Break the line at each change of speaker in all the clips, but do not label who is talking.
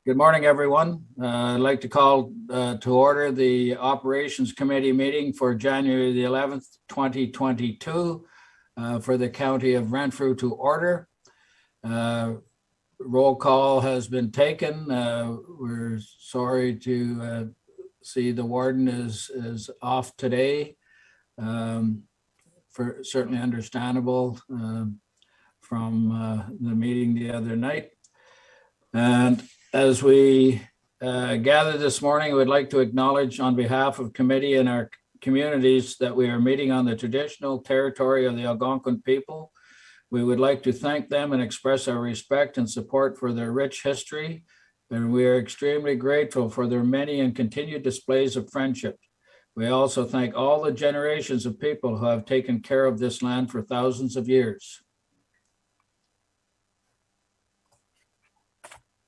Good morning, everyone. I'd like to call to order the Operations Committee meeting for January the 11th, 2022 for the County of Renfrew to order. Roll call has been taken. We're sorry to see the warden is off today. For certainly understandable from the meeting the other night. And as we gather this morning, I would like to acknowledge on behalf of committee and our communities that we are meeting on the traditional territory of the Algonquin people. We would like to thank them and express our respect and support for their rich history. And we are extremely grateful for their many and continued displays of friendship. We also thank all the generations of people who have taken care of this land for thousands of years.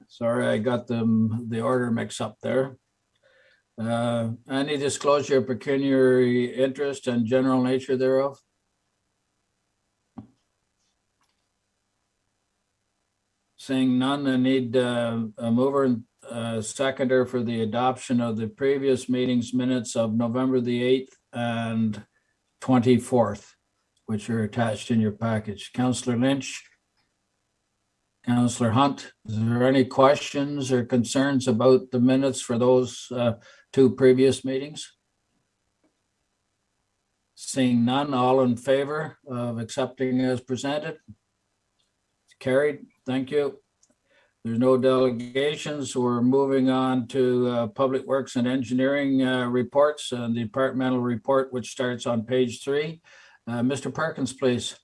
Sorry, I got the order mixed up there. Any disclosure of pecuniary interest and general nature thereof? Seeing none, I need a mover and seconder for the adoption of the previous meeting's minutes of November the 8th and 24th, which are attached in your package. Councillor Lynch. Councillor Hunt, is there any questions or concerns about the minutes for those two previous meetings? Seeing none, all in favor of accepting as presented? It's carried. Thank you. There's no delegations. We're moving on to Public Works and Engineering reports and the departmental report, which starts on page 3. Mr. Perkins, please.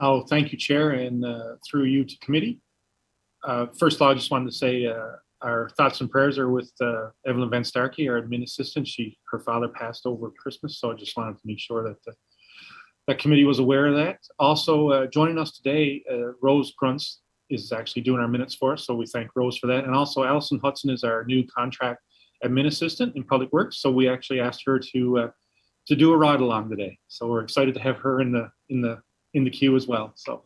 Oh, thank you, Chair, and through you to committee. First of all, I just wanted to say our thoughts and prayers are with Evelyn Van Starkey, our admin assistant. Her father passed over Christmas, so I just wanted to make sure that that committee was aware of that. Also, joining us today, Rose Grunts is actually doing our minutes for us, so we thank Rose for that. And also, Alison Hudson is our new contract admin assistant in Public Works, so we actually asked her to do a ride along today. So we're excited to have her in the queue as well. So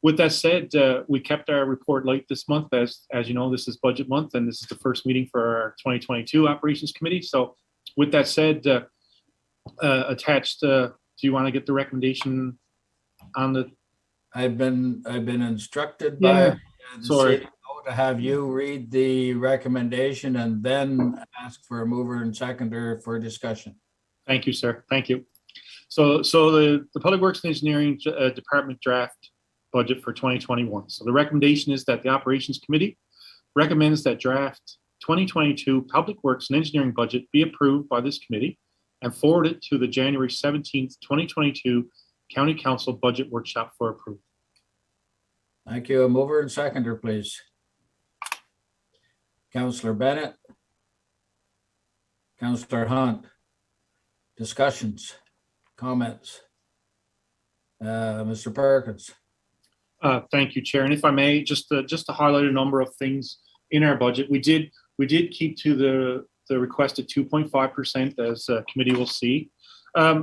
with that said, we kept our report light this month. As you know, this is budget month and this is the first meeting for our 2022 operations committee. So with that said, attached, do you want to get the recommendation on the? I've been
instructed by the CEO to have you read the recommendation and then ask for a mover and seconder for discussion.
Thank you, sir. Thank you. So the Public Works and Engineering Department draft budget for 2021. So the recommendation is that the Operations Committee recommends that draft 2022 Public Works and Engineering budget be approved by this committee and forwarded to the January 17th, 2022 County Council Budget Workshop for approval.
Thank you. A mover and seconder, please. Councillor Bennett. Councillor Hunt. Discussions. Comments. Mr. Perkins.
Thank you, Chair. And if I may, just to highlight a number of things in our budget, we did keep to the requested 2.5%, as committee will see.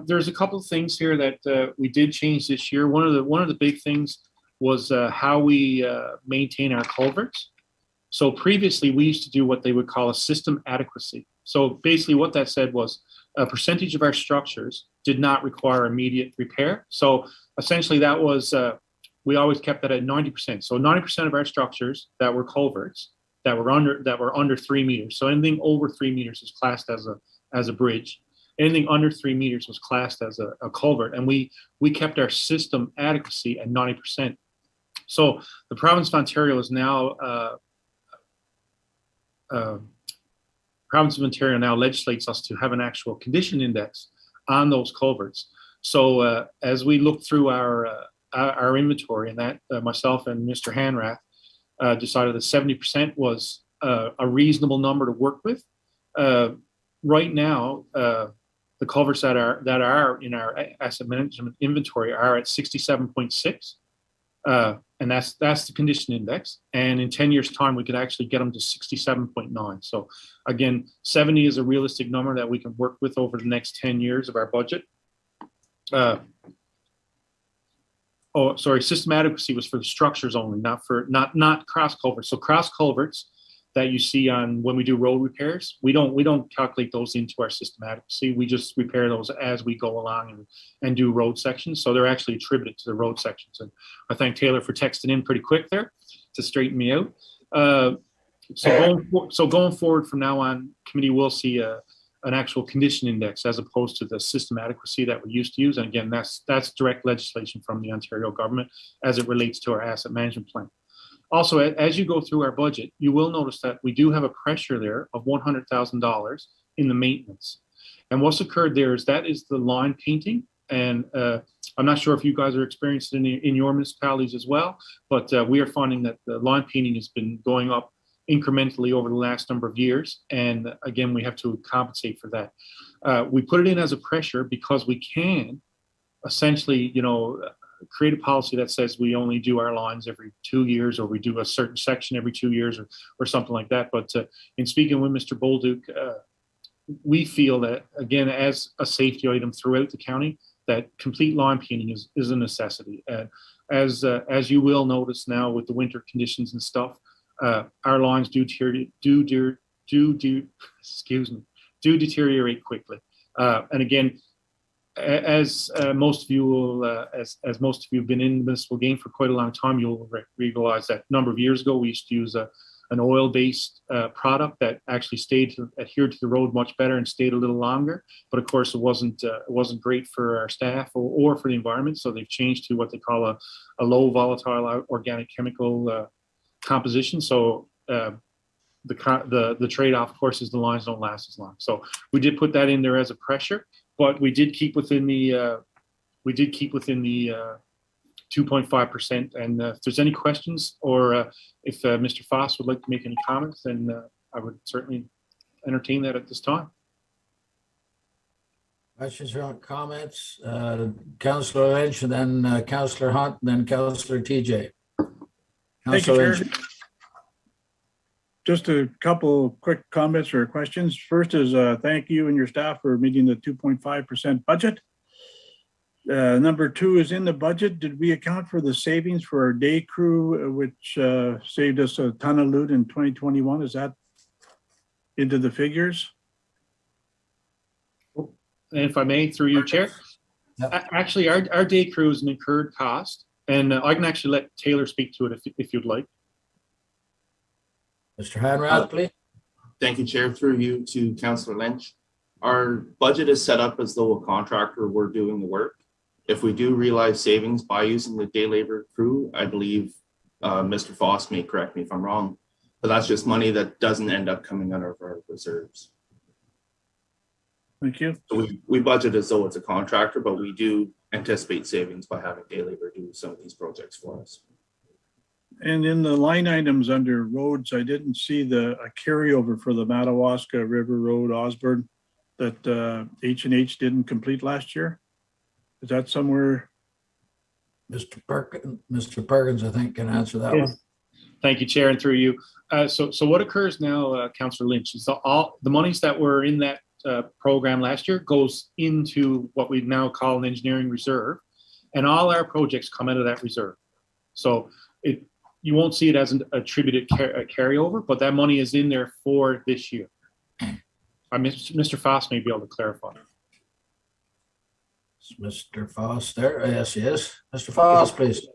There's a couple of things here that we did change this year. One of the big things was how we maintain our culverts. So previously, we used to do what they would call a system adequacy. So basically, what that said was a percentage of our structures did not require immediate repair. So essentially that was, we always kept that at 90%. So 90% of our structures that were culverts that were under 3 meters. So anything over 3 meters is classed as a bridge. Anything under 3 meters was classed as a culvert. And we kept our system adequacy at 90%. So the province of Ontario is now, province of Ontario now legislates us to have an actual condition index on those culverts. So as we look through our inventory, and that myself and Mr. Hanrath decided that 70% was a reasonable number to work with. Right now, the culverts that are in our asset management inventory are at 67.6. And that's the condition index. And in 10 years' time, we could actually get them to 67.9. So again, 70 is a realistic number that we can work with over the next 10 years of our budget. Oh, sorry, system adequacy was for the structures only, not cross culverts. So cross culverts that you see on when we do road repairs, we don't calculate those into our system adequacy. We just repair those as we go along and do road sections. So they're actually attributed to the road sections. And I thank Taylor for texting in pretty quick there to straighten me out. So going forward from now on, committee will see an actual condition index as opposed to the system adequacy that we used to use. And again, that's direct legislation from the Ontario government as it relates to our asset management plan. Also, as you go through our budget, you will notice that we do have a pressure there of $100,000 in the maintenance. And what's occurred there is that is the line painting. And I'm not sure if you guys are experiencing it in your municipalities as well, but we are finding that the line painting has been going up incrementally over the last number of years. And again, we have to compensate for that. We put it in as a pressure because we can essentially, create a policy that says we only do our lines every 2 years, or we do a certain section every 2 years, or something like that. But in speaking with Mr. Bolduc, we feel that, again, as a safety item throughout the county, that complete line painting is a necessity. As you will notice now with the winter conditions and stuff, our lines do deteriorate quickly. And again, as most of you will, as most of you have been in the municipal game for quite a long time, you'll realize that a number of years ago we used to use an oil-based product that actually adhered to the road much better and stayed a little longer. But of course, it wasn't great for our staff or for the environment. So they've changed to what they call a low volatile organic chemical composition. So the trade-off, of course, is the lines don't last as long. So we did put that in there as a pressure, but we did keep within the 2.5%. And if there's any questions, or if Mr. Foss would like to make any comments, then I would certainly entertain that at this time.
Questions or comments? Councillor Lynch, and then Councillor Hunt, and then Councillor TJ.
Thank you, Chair. Just a couple quick comments or questions. First is thank you and your staff for meeting the 2.5% budget. Number two is, in the budget, did we account for the savings for our day crew, which saved us a ton of loot in 2021? Is that into the figures?
And if I may, through you, Chair, actually, our day crew is an incurred cost, and I can actually let Taylor speak to it if you'd like.
Mr. Hanrath, please.
Thank you, Chair. Through you to Councillor Lynch. Our budget is set up as though a contractor were doing the work. If we do realize savings by using the day labor crew, I believe Mr. Foss may correct me if I'm wrong, but that's just money that doesn't end up coming out of our reserves.
Thank you.
So we budget as though it's a contractor, but we do anticipate savings by having day labor do some of these projects for us.
And in the line items under roads, I didn't see a carryover for the Madawaska River Road, Osborne, that H&H didn't complete last year. Is that somewhere?
Mr. Perkins, I think, can answer that one.
Thank you, Chair, and through you. So what occurs now, Councillor Lynch, is all the monies that were in that program last year goes into what we now call an engineering reserve, and all our projects come out of that reserve. So you won't see it as an attributed carryover, but that money is in there for this year. Mr. Foss may be able to clarify.
Is Mr. Foss there? Yes, he is. Mr. Foss, please.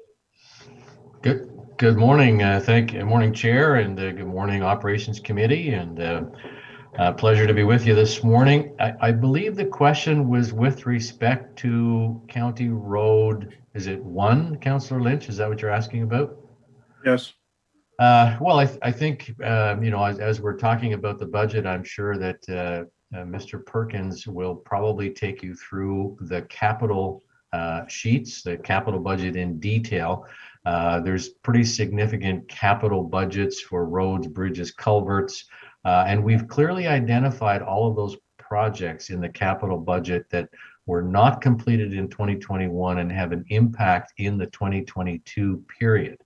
Good morning. Good morning, Chair, and good morning, Operations Committee, and pleasure to be with you this morning. I believe the question was with respect to County Road. Is it 1, Councillor Lynch? Is that what you're asking about?
Yes.
Well, I think, as we're talking about the budget, I'm sure that Mr. Perkins will probably take you through the capital sheets, the capital budget in detail. There's pretty significant capital budgets for roads, bridges, culverts, and we've clearly identified all of those projects in the capital budget that were not completed in 2021 and have an impact in the 2022 period.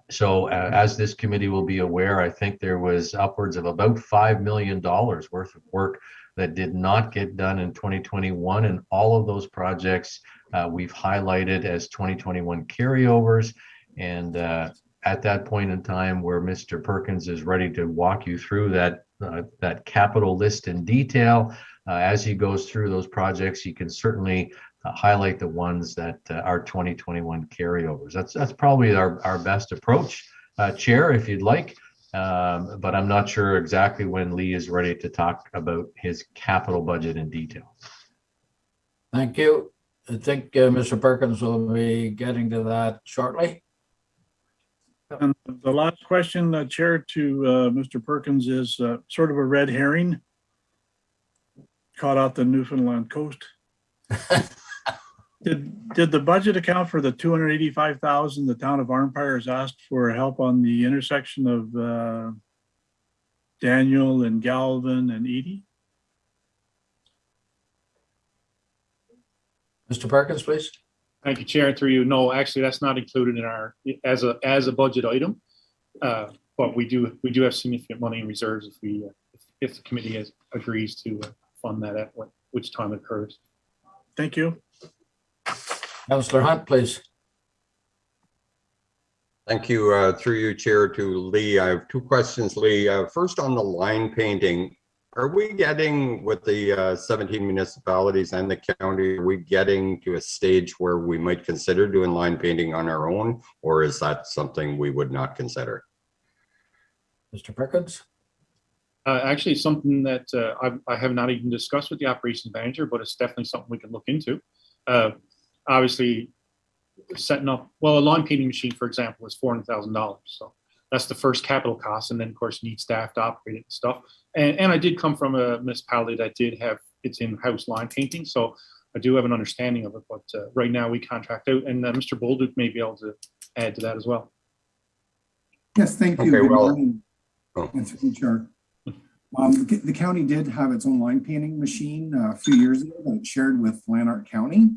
So as this committee will be aware, I think there was upwards of about $5 million worth of work that did not get done in 2021, and all of those projects we've highlighted as 2021 carryovers. And at that point in time where Mr. Perkins is ready to walk you through that capital list in detail, as he goes through those projects, you can certainly highlight the ones that are 2021 carryovers. That's probably our best approach, Chair, if you'd like. But I'm not sure exactly when Lee is ready to talk about his capital budget in detail.
Thank you. I think Mr. Perkins will be getting to that shortly.
And the last question, Chair, to Mr. Perkins is sort of a red herring caught off the Newfoundland coast. Did the budget account for the $285,000 the town of Arnprior has asked for help on the intersection of Daniel and Galvin and Edie?
Mr. Perkins, please.
Thank you, Chair. Through you. No, actually, that's not included in our as a budget item. But we do have significant money in reserves if the committee agrees to fund that at which time it occurs.
Thank you.
Councillor Hunt, please.
Thank you. Through you, Chair, to Lee. I have two questions, Lee. First, on the line painting, are we getting with the 17 municipalities and the county, are we getting to a stage where we might consider doing line painting on our own, or is that something we would not consider?
Mr. Perkins?
Actually, something that I have not even discussed with the operations manager, but it's definitely something we can look into. Obviously, setting up, well, a lawn painting machine, for example, is $400,000. So that's the first capital cost. And then, of course, you need staff to operate it and stuff. And I did come from a municipality that did have its in-house line painting. So I do have an understanding of it. But right now, we contract out. And Mr. Bolduc may be able to add to that as well.
Yes, thank you.
Okay,
Good
well,
morning, Mr. Chair. The county did have its own line painting machine a few years ago that it shared with Lanark County.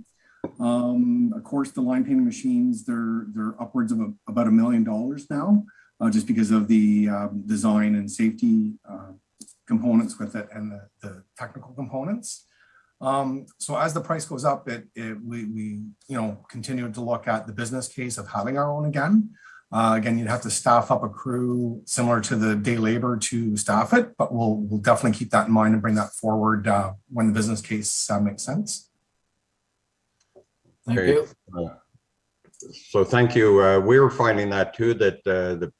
Of course, the line painting machines, they're upwards of about $1 million now, just because of the design and safety components with it and the technical components. So as the price goes up, we continue to look at the business case of having our own again. Again, you'd have to staff up a crew similar to the day labor to staff it, but we'll definitely keep that in mind and bring that forward when the business case makes sense.
Thank
Okay.
you.
So thank you. We're finding that too, that the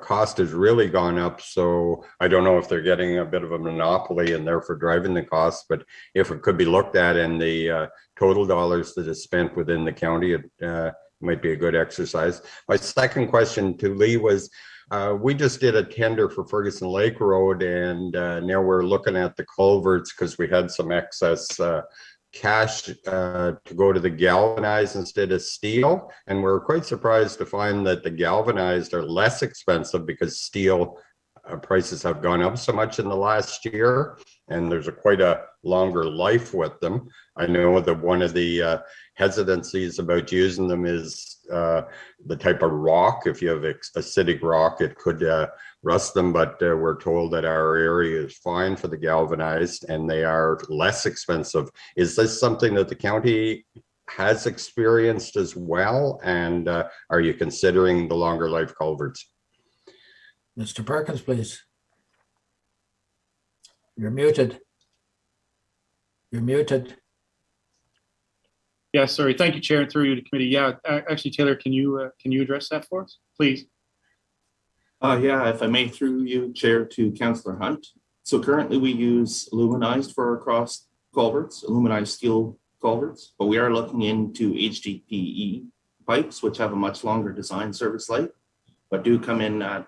cost has really gone up. So I don't know if they're getting a bit of a monopoly and therefore driving the cost, but if it could be looked at in the total dollars that is spent within the county, it might be a good exercise. My second question to Lee was, we just did a tender for Ferguson Lake Road, and now we're looking at the culverts because we had some excess cash to go to the galvanized instead of steel. And we're quite surprised to find that the galvanized are less expensive because steel prices have gone up so much in the last year, and there's quite a longer life with them. I know that one of the hesitancies about using them is the type of rock. If you have acidic rock, it could rust them, but we're told that our area is fine for the galvanized and they are less expensive. Is this something that the county has experienced as well? And are you considering the longer life culverts?
Mr. Perkins, please. You're muted. You're muted.
Yeah, sorry. Thank you, Chair, through you to committee. Yeah, actually, Taylor, can you address that for us, please?
Yeah, if I may, through you, Chair, to Councillor Hunt. So currently we use aluminized for our cross culverts, aluminized steel culverts, but we are looking into HDPE pipes, which have a much longer design service life, but do come in at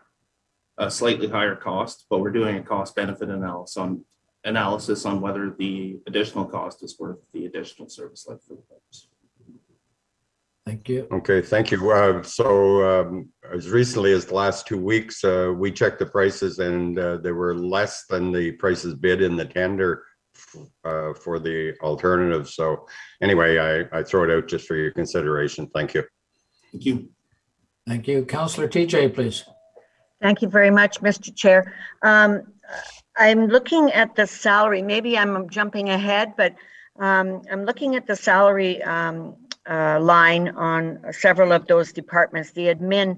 a slightly higher cost. But we're doing a cost benefit analysis on whether the additional cost is worth the additional service life for the pipes.
Thank you.
Okay, thank you. As recently as the last 2 weeks, we checked the prices and they were less than the prices bid in the tender for the alternative. So anyway, I throw it out just for your consideration. Thank you.
Thank you.
Thank you. Councillor TJ, please.
Thank you very much, Mr. Chair. I'm looking at the salary. Maybe I'm jumping ahead, but I'm looking at the salary line on several of those departments. The admin,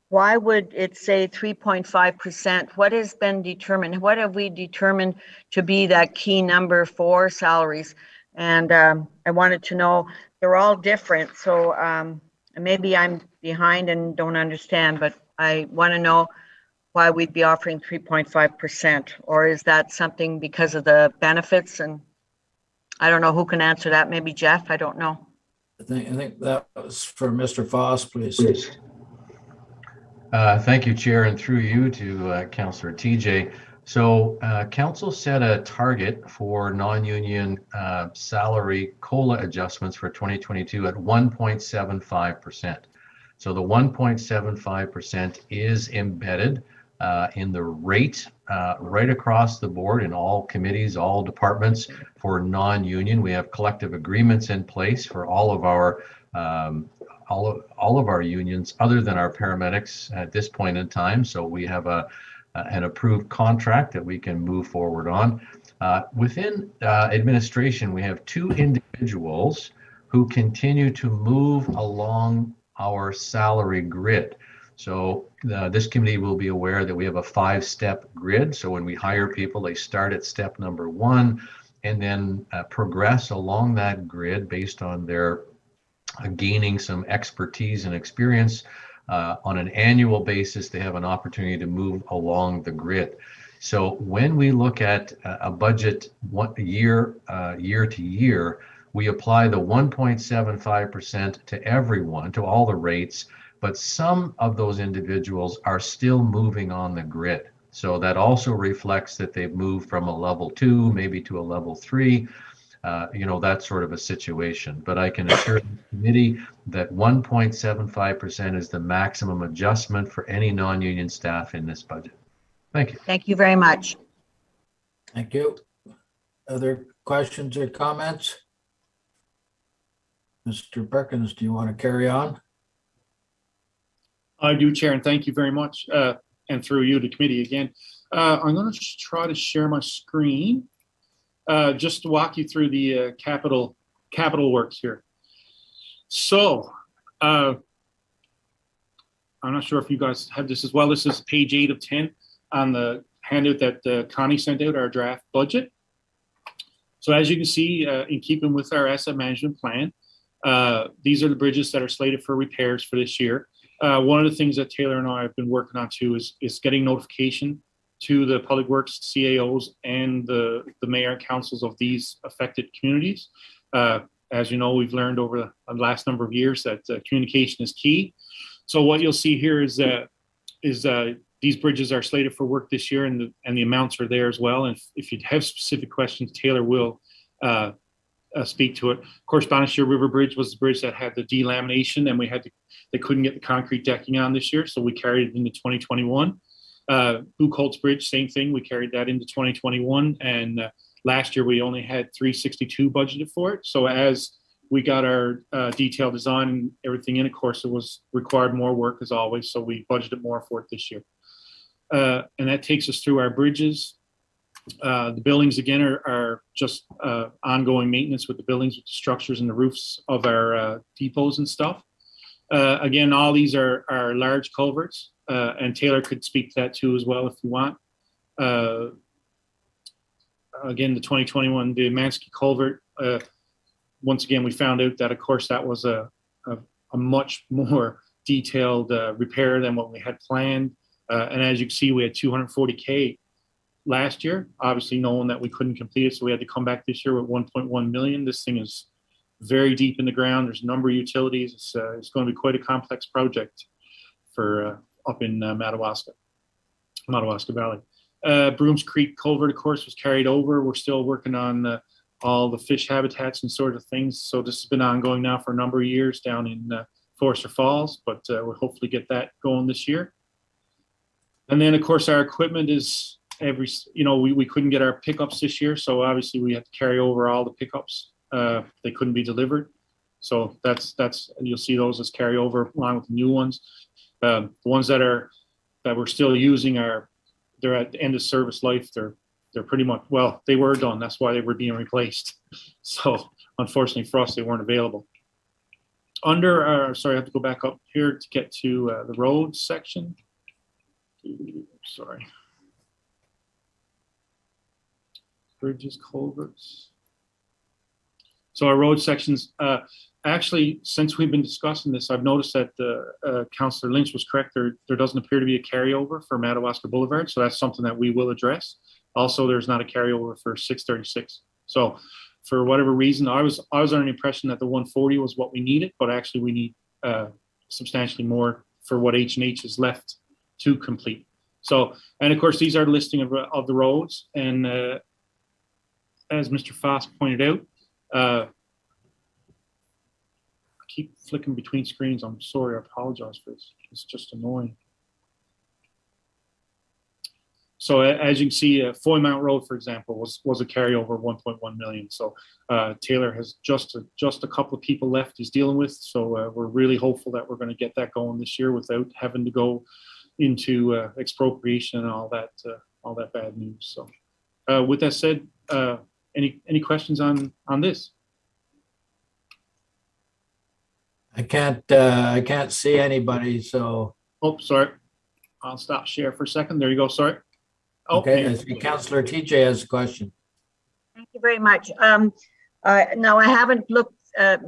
why would it say 3.5%? What has been determined? What have we determined to be that key number for salaries? And I wanted to know, they're all different. So maybe I'm behind and don't understand, but I want to know why we'd be offering 3.5%, or is that something because of the benefits? And I don't know who can answer that. Maybe Jeff, I don't know.
I think that was for Mr. Foss, please.
Thank you, Chair, and through you to Councillor TJ. So Council set a target for non-union salary COLA adjustments for 2022 at 1.75%. So the 1.75% is embedded in the rate right across the board in all committees, all departments for non-union. We have collective agreements in place for all of our unions other than our paramedics at this point in time. So we have an approved contract that we can move forward on. Within administration, we have two individuals who continue to move along our salary grid. So this committee will be aware that we have a 5-step grid. So when we hire people, they start at step number 1 and then progress along that grid based on their gaining some expertise and experience. On an annual basis, they have an opportunity to move along the grid. So when we look at a budget year to year, we apply the 1.75% to everyone, to all the rates, but some of those individuals are still moving on the grid. So that also reflects that they've moved from a level 2, maybe to a level 3, that sort of a situation. But I can assure the committee that 1.75% is the maximum adjustment for any non-union staff in this budget. Thank you.
Thank you very much.
Thank you. Other questions or comments? Mr. Perkins, do you want to carry on?
I do, Chair, and thank you very much. And through you to committee again. I'm going to try to share my screen just to walk you through the capital works here. So I'm not sure if you guys have this as well. This is page 8 of 10 on the handout that Connie sent out, our draft budget. So as you can see, in keeping with our asset management plan, these are the bridges that are slated for repairs for this year. One of the things that Taylor and I have been working on too is getting notification to the public works CAOs and the mayor and councils of these affected communities. As you know, we've learned over the last number of years that communication is key. So what you'll see here is these bridges are slated for work this year, and the amounts are there as well. And if you have specific questions, Taylor will speak to it. Of course, Bannister River Bridge was the bridge that had the delamination, and they couldn't get the concrete decking on this year, so we carried it into 2021. Buchholz Bridge, same thing. We carried that into 2021, and last year we only had 362 budgeted for it. So as we got our detailed design and everything in, of course, it was required more work as always, so we budgeted more for it this year. And that takes us through our bridges. The buildings, again, are just ongoing maintenance with the buildings, with the structures and the roofs of our depots and stuff. Again, all these are large culverts, and Taylor could speak to that too as well if you want. Again, the 2021, the Mansky culvert, once again, we found out that, of course, that was a much more detailed repair than what we had planned. And as you can see, we had $240K last year, obviously knowing that we couldn't complete it. So we had to come back this year with 1.1 million. This thing is very deep in the ground. There's a number of utilities. It's going to be quite a complex project for up in Madawaska Valley. Brooms Creek Culvert, of course, was carried over. We're still working on all the fish habitats and sort of things. So this has been ongoing now for a number of years down in Forster Falls, but we'll hopefully get that going this year. And then, of course, our equipment is we couldn't get our pickups this year. So obviously we had to carry over all the pickups. They couldn't be delivered. So that's you'll see those as carry over along with the new ones. The ones that we're still using they're at the end of service life. They're they're pretty much, well, they were done. That's why they were being replaced. So unfortunately for us, they weren't available. Sorry, I have to go back up here to get to the roads section. Sorry. Bridges, culverts. So our road sections, actually, since we've been discussing this, I've noticed that Councillor Lynch was correct. There doesn't appear to be a carryover for Madawaska Boulevard. So that's something that we will address. Also, there's not a carryover for 636. So for whatever reason, I was under the impression that the 140 was what we needed, but actually we need substantially more for what H&H is left to complete. So, and of course, these are the listing of the roads. And as Mr. Foss pointed out, I keep flicking between screens. I'm sorry, I apologize for this. It's just annoying. So as you can see, Foy Mount Road, for example, was a carryover of 1.1 million. So Taylor has just a couple of people left he's dealing with. So we're really hopeful that we're going to get that going this year without having to go into expropriation and all that bad news. So with that said, any questions on this?
I can't see anybody, so.
Oh, sorry. I'll stop share for a second. There you go. Sorry. Oh,
Okay, I see Councillor TJ has a question.
Thank you very much. Now, I haven't looked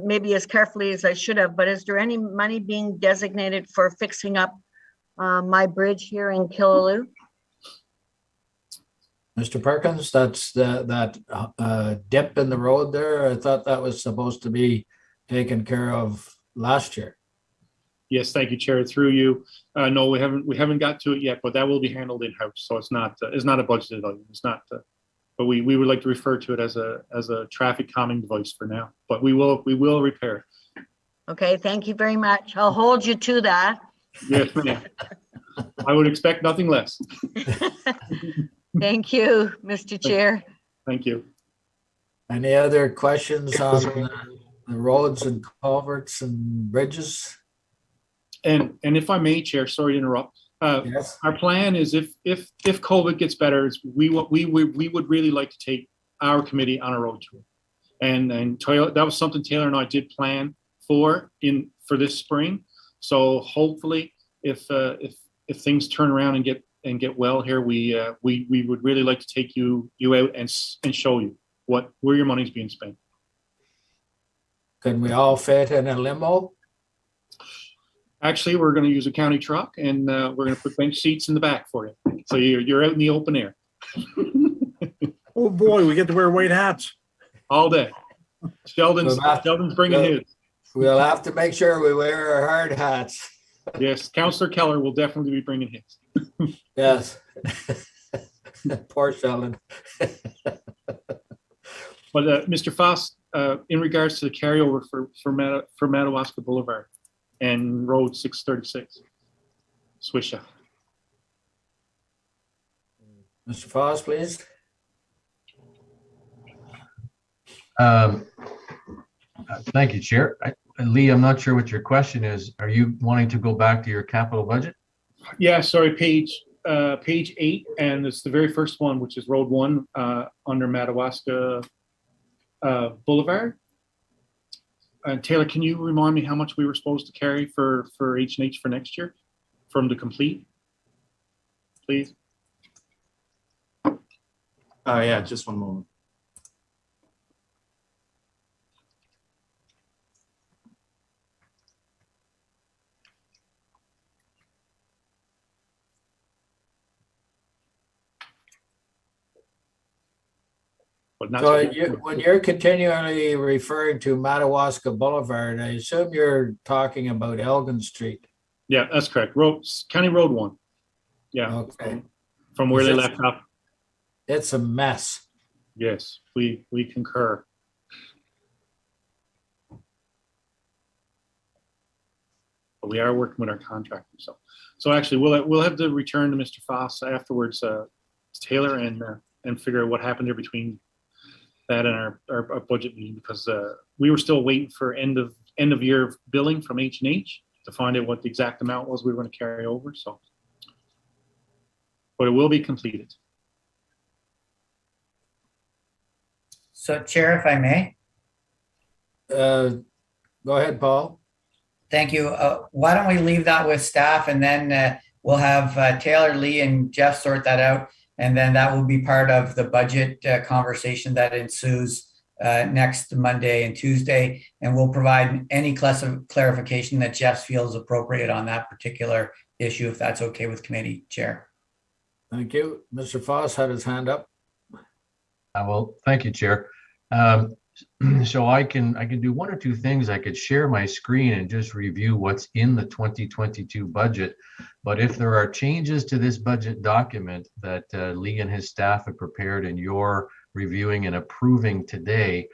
maybe as carefully as I should have, but is there any money being designated for fixing up my bridge here in Killaloe?
Mr. Perkins, that's that dip in the road there. I thought that was supposed to be taken care of last year.
Yes, thank you, Chair. Through you. No, we haven't got to it yet, but that will be handled in-house. So it's not a budgeted item. It's not, but we would like to refer to it as a traffic calming device for now. But we will repair it.
Okay, thank you very much. I'll hold you to that.
Yes, ma'am. I would expect nothing less.
Thank you, Mr. Chair.
Thank you.
Any other questions on the roads and culverts and bridges?
And if I may, Chair, sorry to interrupt.
Yes.
Our plan is if COVID gets better, we would really like to take our committee on a road tour, and that was something Taylor and I did plan for this spring. So hopefully, if things turn around and get well here, we would really like to take you out and show you where your money's being spent.
Can we all fit in a limo?
Actually, we're going to use a county truck, and we're going to put bench seats in the back for you. So you're out in the open air.
Oh boy, we get to wear white hats.
All day. Sheldon's bringing his.
We'll have to make sure we wear our hard hats.
Yes, Councillor Keller will definitely be bringing his.
Yes. Poor Sheldon.
But Mr. Foss, in regards to the carryover for Madawaska Boulevard and Road 636, Swisha.
Mr. Foss, please.
Thank you, Chair. Lee, I'm not sure what your question is. Are you wanting to go back to your capital budget?
Yeah, sorry, page 8, and it's the very first one, which is Road 1 under Madawaska Boulevard. Taylor, can you remind me how much we were supposed to carry for H&H for next year from the complete, please?
Yeah, just one moment.
So when you're continually referring to Madawaska Boulevard, I assume you're talking about Elgin Street.
Yeah, that's correct. County Road 1. Yeah.
Okay.
From where they left off.
It's a mess.
Yes, we concur. But we are working with our contractor. So actually, we'll have to return to Mr. Foss afterwards, Taylor, and figure out what happened there between that and our budget meeting, because we were still waiting for end of year billing from H&H to find out what the exact amount was we were going to carry over. So, but it will be completed.
So Chair, if I may,
Go ahead, Paul.
thank you. Why don't we leave that with staff and then we'll have Taylor, Lee and Jeff sort that out. And then that will be part of the budget conversation that ensues next Monday and Tuesday. And we'll provide any clarification that Jeff feels appropriate on that particular issue, if that's okay with committee chair.
Thank you. Mr. Foss had his hand up.
Well, thank you, Chair. So I can do one or two things. I could share my screen and just review what's in the 2022 budget. But if there are changes to this budget document that Lee and his staff have prepared and you're reviewing and approving today,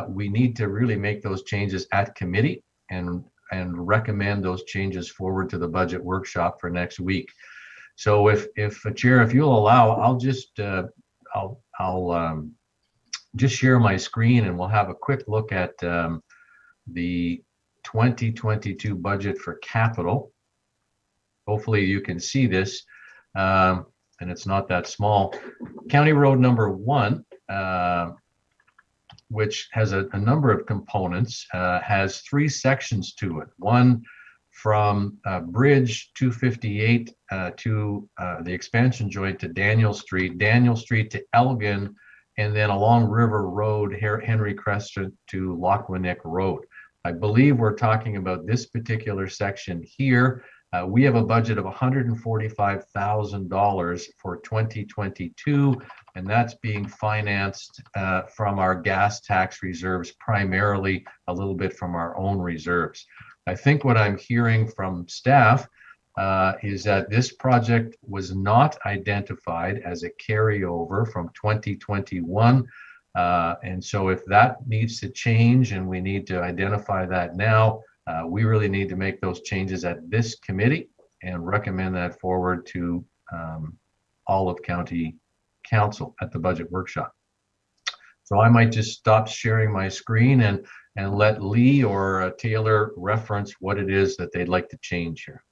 we need to really make those changes at committee and recommend those changes forward to the budget workshop for next week. So if Chair, if you'll allow, I'll just just share my screen and we'll have a quick look at the 2022 budget for capital. Hopefully you can see this, and it's not that small. County Road number 1, which has a number of components, has 3 sections to it. One from Bridge 258 to the expansion joint to Daniel Street to Elgin, and then along River Road, Henry Crescent to Lochwinnick Road. I believe we're talking about this particular section here. We have a budget of $145,000 for 2022, and that's being financed from our gas tax reserves, primarily a little bit from our own reserves. I think what I'm hearing from staff is that this project was not identified as a carryover from 2021. And so if that needs to change and we need to identify that now, we really need to make those changes at this committee and recommend that forward to all of County Council at the budget workshop. So I might just stop sharing my screen and let Lee or Taylor reference what it is that they'd like to change here.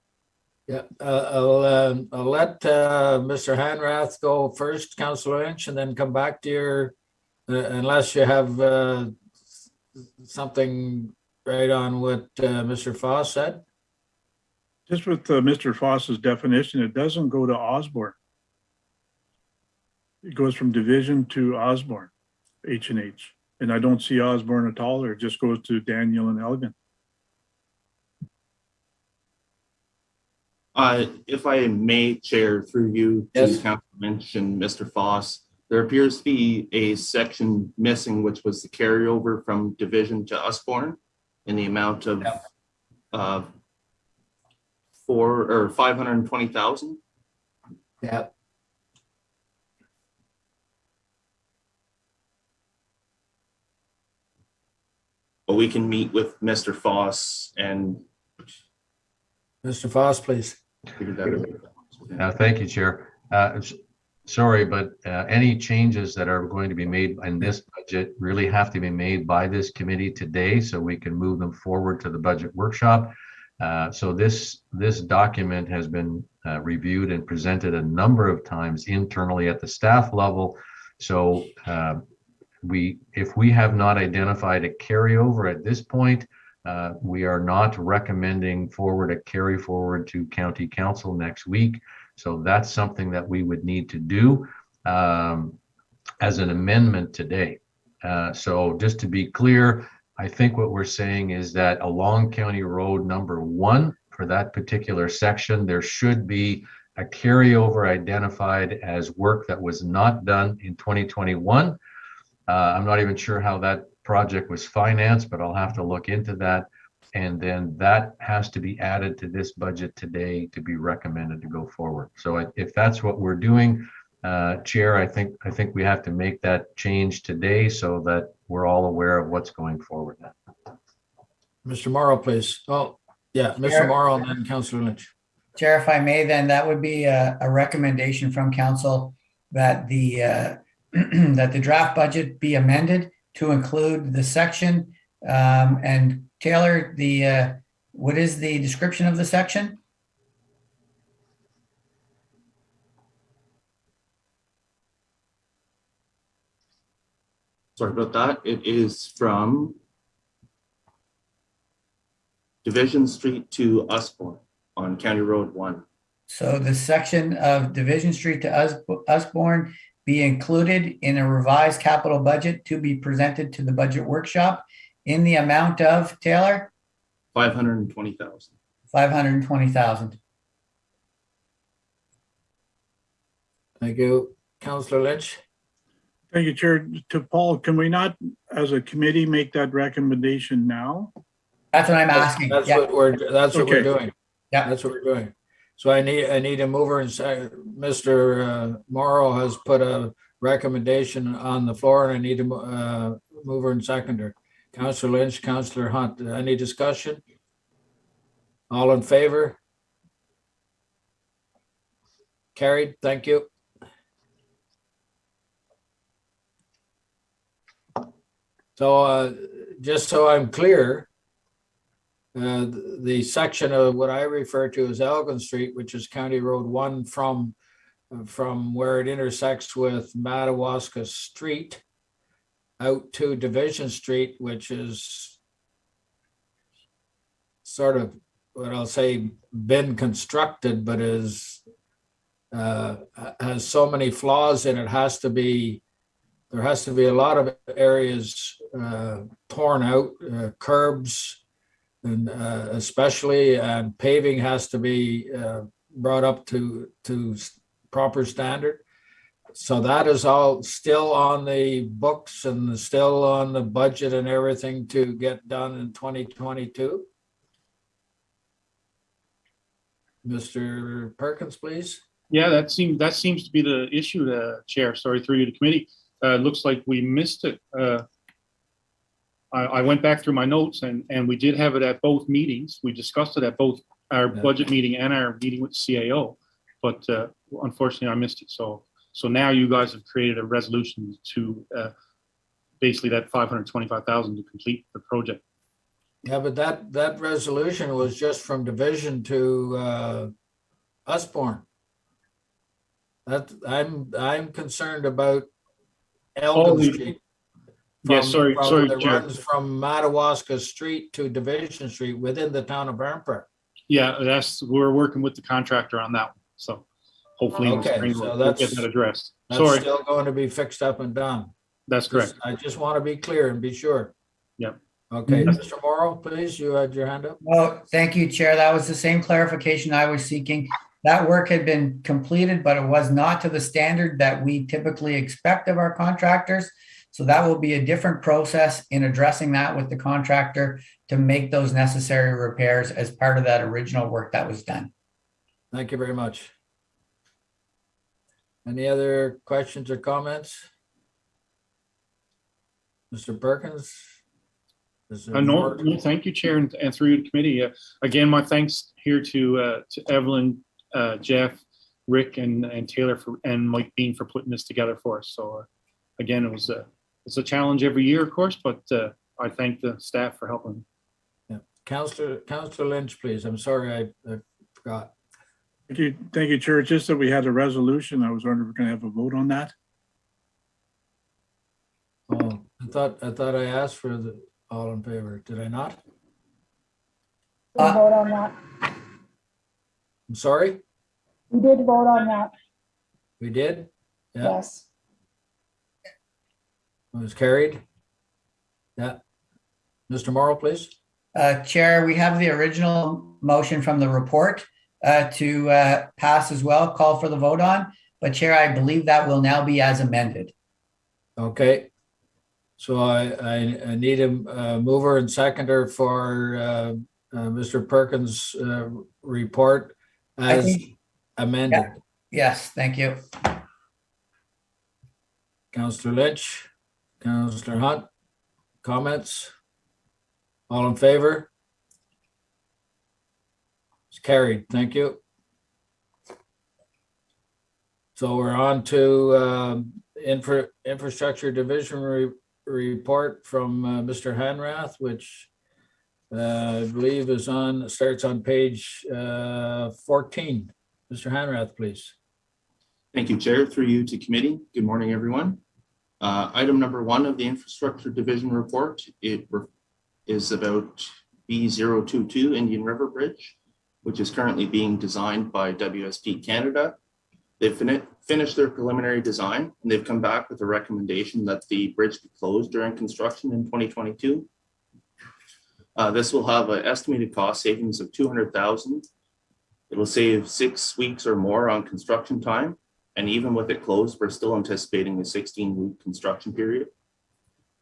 Yeah, I'll let Mr. Hanrath go first, Councillor Lynch, and then come back to your, unless you have something right on what Mr. Foss said.
Just with Mr. Foss's definition, it doesn't go to Osborne. It goes from division to Osborne, H&H. And I don't see Osborne at all, or it just goes to Daniel and Elgin.
If I may, Chair, through you to
Yes.
Councilor Lynch and Mr. Foss, there appears to be a section missing, which was the carryover from division to Usborne in the amount of $520,000.
Yeah.
But we can meet with Mr. Foss and
Mr. Foss, please.
figure that out.
Thank you, Chair. Sorry, but any changes that are going to be made in this budget really have to be made by this committee today so we can move them forward to the budget workshop. So this document has been reviewed and presented a number of times internally at the staff level. So if we have not identified a carryover at this point, we are not recommending forward a carry forward to County Council next week. So that's something that we would need to do as an amendment today. So just to be clear, I think what we're saying is that along County Road number 1 for that particular section, there should be a carryover identified as work that was not done in 2021. I'm not even sure how that project was financed, but I'll have to look into that. And then that has to be added to this budget today to be recommended to go forward. So if that's what we're doing, Chair, I think we have to make that change today so that we're all aware of what's going forward now.
Mr. Morrow, please. Oh, yeah, Mr.
Chair.
Morrow and then Councillor Lynch.
Chair, if I may, then that would be a recommendation from council that the that the draft budget be amended to include the section. And Taylor, what is the description of the section?
Sorry about that. It is from Division Street to Usborne on County Road 1.
So the section of Division Street to Usborne be included in a revised capital budget to be presented to the budget workshop in the amount of, Taylor?
520,000.
520,000.
Thank you. Councillor Lynch?
Thank you, Chair. To Paul, can we not, as a committee, make that recommendation now?
That's what I'm asking.
That's
Yeah.
what we're
Okay.
doing.
Yeah.
That's what we're doing. So I need a mover and Mr. Morrow has put a recommendation on the floor, and I need a mover and seconder. Councillor Lynch, Councillor Hunt, any discussion? All in favor? Carried, thank you. So just so I'm clear, the section of what I refer to as Elgin Street, which is County Road 1 from where it intersects with Madawaska Street out to Division Street, which is sort of what I'll say been constructed, but has so many flaws in it. There has to be a lot of areas torn out, curbs, and especially, and paving has to be brought up to proper standard. So that is all still on the books and still on the budget and everything to get done in 2022. Mr. Perkins, please.
Yeah, that seems to be the issue, Chair. Sorry, through you to committee. Looks like we missed it. I went back through my notes and we did have it at both meetings. We discussed it at both our budget meeting and our meeting with CAO, but unfortunately I missed it. So now you guys have created a resolution to basically that 525,000 to complete the project.
Yeah, but that resolution was just from Division to Usborne. That I'm concerned about Elgin Street.
Sorry,
that
Chair.
runs from Madawaska Street to Division Street within the town of Renfrew.
Yeah, we're working with the contractor on that one. So hopefully in the
Okay,
spring
so
we'll
that's-
get that addressed.
That's
Sorry,
still going to be fixed up and done.
that's correct.
I just want to be clear and be sure.
Yep.
Okay,
Mhm.
Mr. Morrow, please, you had your hand up.
Oh, thank you, Chair. That was the same clarification I was seeking. That work had been completed, but it was not to the standard that we typically expect of our contractors. So that will be a different process in addressing that with the contractor to make those necessary repairs as part of that original work that was done.
Thank you very much. Any other questions or comments? Mr. Perkins? Is there
No,
more?
thank you, Chair, and through you to committee. Again, my thanks here to Evelyn, Jeff, Rick, and Taylor and Mike Bean for putting this together for us. So again, it's a challenge every year, of course, but I thank the staff for helping.
Yeah. Councillor Lynch, please. I'm sorry, I forgot.
Thank you, Chair. It's just that we had a resolution. I was wondering if we're going to have a vote on that.
Oh, I thought I asked for the all in favor. Did I not?
We vote on that.
I'm sorry?
We did vote on that.
We did? Yeah,
Yes.
it was carried. Yeah. Mr. Morrow, please.
Chair, we have the original motion from the report to pass as well, call for the vote on. But Chair, I believe that will now be as amended.
Okay. So I need a mover and seconder for Mr. Perkins' report as amended.
Yeah. Yes, thank you.
Councillor Lynch, Councillor Hunt, comments? All in favor? It's carried. Thank you. So we're on to Infrastructure Division report from Mr. Hanrath, which I believe starts on page 14. Mr. Hanrath, please.
Thank you, Chair. Through you to committee. Good morning, everyone. Item number 1 of the Infrastructure Division report, is about B022 Indian River Bridge, which is currently being designed by WSP Canada. They've finished their preliminary design, and they've come back with a recommendation that the bridge be closed during construction in 2022. This will have an estimated cost savings of $200,000. It'll save 6 weeks or more on construction time. And even with it closed, we're still anticipating a 16-week construction period.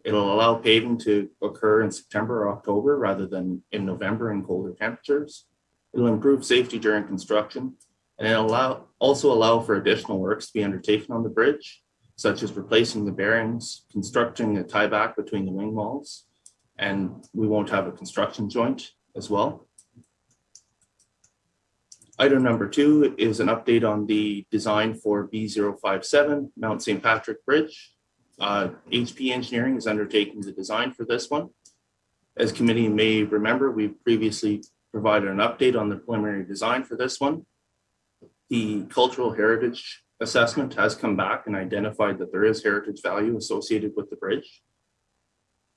It'll allow paving to occur in September or October rather than in November in colder temperatures. It'll improve safety during construction, and it'll also allow for additional works to be undertaken on the bridge, such as replacing the bearings, constructing a tieback between the wing walls, and we won't have a construction joint as well. Item number 2 is an update on the design for B057 Mount St. Patrick Bridge. HP Engineering is undertaking the design for this one. As committee may remember, we previously provided an update on the preliminary design for this one. The cultural heritage assessment has come back and identified that there is heritage value associated with the bridge.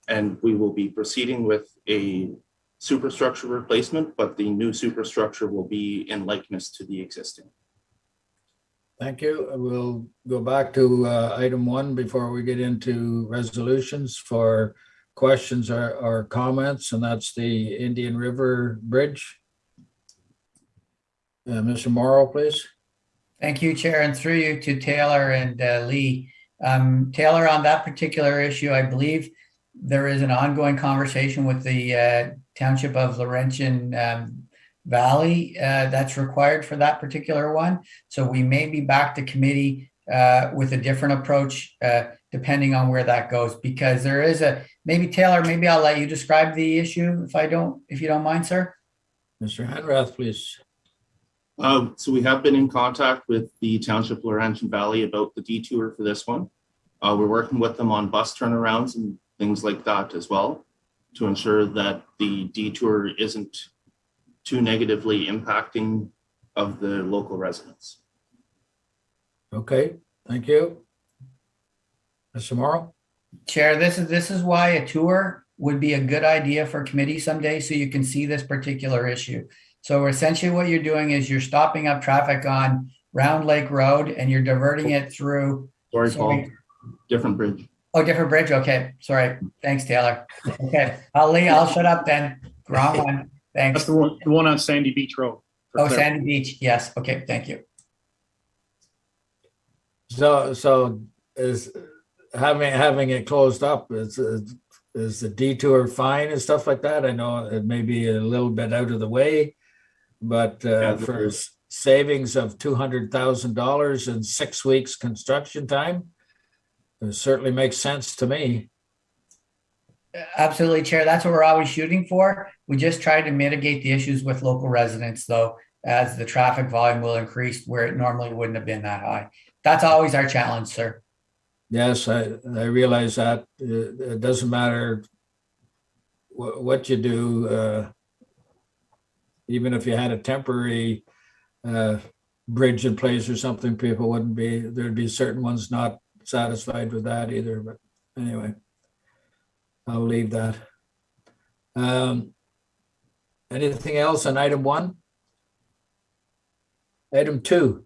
And we will be proceeding with a superstructure replacement, but the new superstructure will be in likeness to the existing.
Thank you. We'll go back to item 1 before we get into resolutions for questions or comments, and that's the Indian River Bridge. Mr. Morrow, please.
Thank you, Chair, and through you to Taylor and Lee. Taylor, on that particular issue, I believe there is an ongoing conversation with the Township of Laurentian Valley that's required for that particular one. So we may be back to committee with a different approach depending on where that goes, because there is maybe Taylor, maybe I'll let you describe the issue if you don't mind, sir.
Mr. Hanrath, please.
So we have been in contact with the Township of Laurentian Valley about the detour for this one. We're working with them on bus turnarounds and things like that as well, to ensure that the detour isn't too negatively impacting of the local residents.
Okay, thank you. Mr. Morrow?
Chair, this is why a tour would be a good idea for committee someday, so you can see this particular issue. So essentially what you're doing is you're stopping up traffic on Round Lake Road and you're diverting it through.
Sorry, Paul, different bridge.
Oh, different bridge. Okay. Sorry. Thanks, Taylor. Okay. I'll shut up then. Wrong one. Thanks.
That's the one on Sandy Beach Road.
Oh, Sandy Beach. Yes. Okay. Thank you.
So is having it closed up, is the detour fine and stuff like that? I know it may be a little bit out of the way, but for savings of $200,000 in 6 weeks construction time, it certainly makes sense to me.
Absolutely, Chair. That's what we're always shooting for. We just try to mitigate the issues with local residents, though, as the traffic volume will increase where it normally wouldn't have been that high. That's always our challenge, sir.
Yes, I realize that. It doesn't matter what you do. Even if you had a temporary bridge in place or something, people wouldn't be, there'd be certain ones not satisfied with that either. But anyway, I'll leave that. Anything else on item 1? Item 2.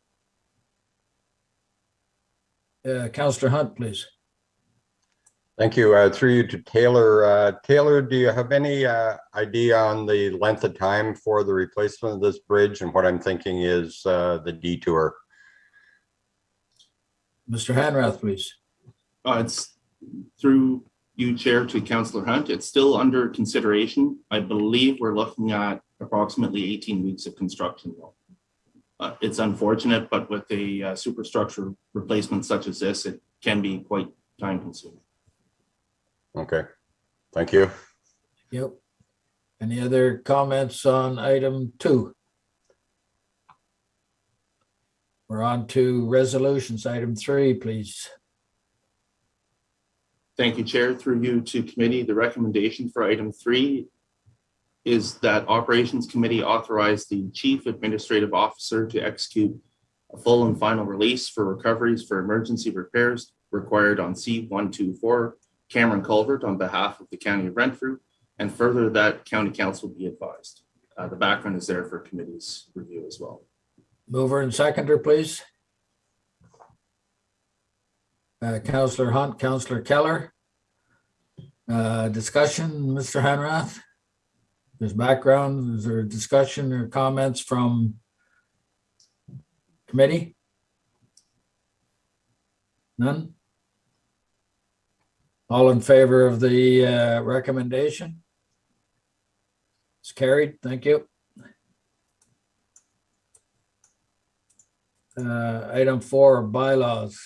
Councillor Hunt, please.
Thank you. Through you to Taylor. Taylor, do you have any idea on the length of time for the replacement of this bridge? And what I'm thinking is the detour.
Mr. Hanrath, please.
It's through you, Chair, to Councillor Hunt. It's still under consideration. I believe we're looking at approximately 18 weeks of construction. It's unfortunate, but with a superstructure replacement such as this, it can be quite time consuming.
Okay, thank you.
Yep. Any other comments on item 2? We're on to resolutions. Item 3, please.
Thank you, Chair. Through you to committee, the recommendation for item 3 is that Operations Committee authorize the Chief Administrative Officer to execute a full and final release for recoveries for emergency repairs required on C-124 Cameron Culvert on behalf of the County of Renfrew, and further that County Council be advised. The background is there for committee's review as well.
Mover and seconder, please. Councillor Hunt, Councillor Keller. Discussion, Mr. Hanrath? There's background, is there discussion or comments from committee? None? All in favor of the recommendation? It's carried, thank you. Item 4, bylaws.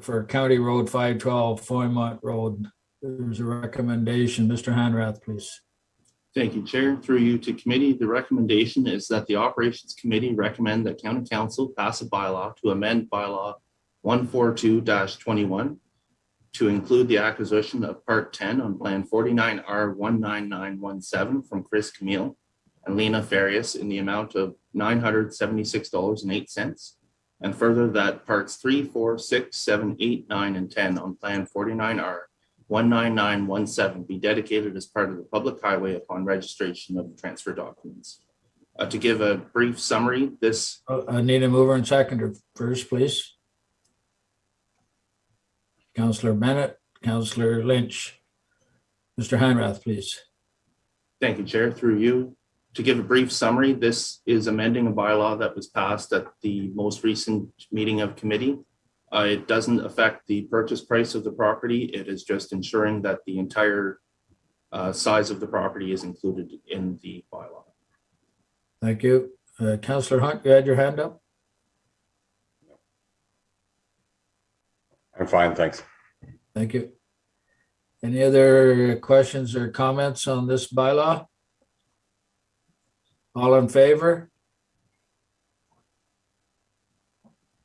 For County Road 512, Foymont Road, there's a recommendation. Mr. Hanrath, please.
Thank you, Chair. Through you to committee, the recommendation is that the Operations Committee recommend that County Council pass a bylaw to amend bylaw 142-21 to include the acquisition of Part 10 on Plan 49R 19917 from Chris Camille and Lena Farias in the amount of $976.08. And further that parts 3, 4, 6, 7, 8, 9, and 10 on Plan 49R 19917 be dedicated as part of the public highway upon registration of the transfer documents. To give a brief summary, this...
I need a mover and seconder first, please. Councillor Bennett, Councillor Lynch. Mr. Hanrath, please.
Thank you, Chair. Through you. To give a brief summary, this is amending a bylaw that was passed at the most recent meeting of committee. It doesn't affect the purchase price of the property. It is just ensuring that the entire size of the property is included in the bylaw.
Thank you. Councillor Hunt, you had your hand up?
I'm fine, thanks.
Thank you. Any other questions or comments on this bylaw? All in favor?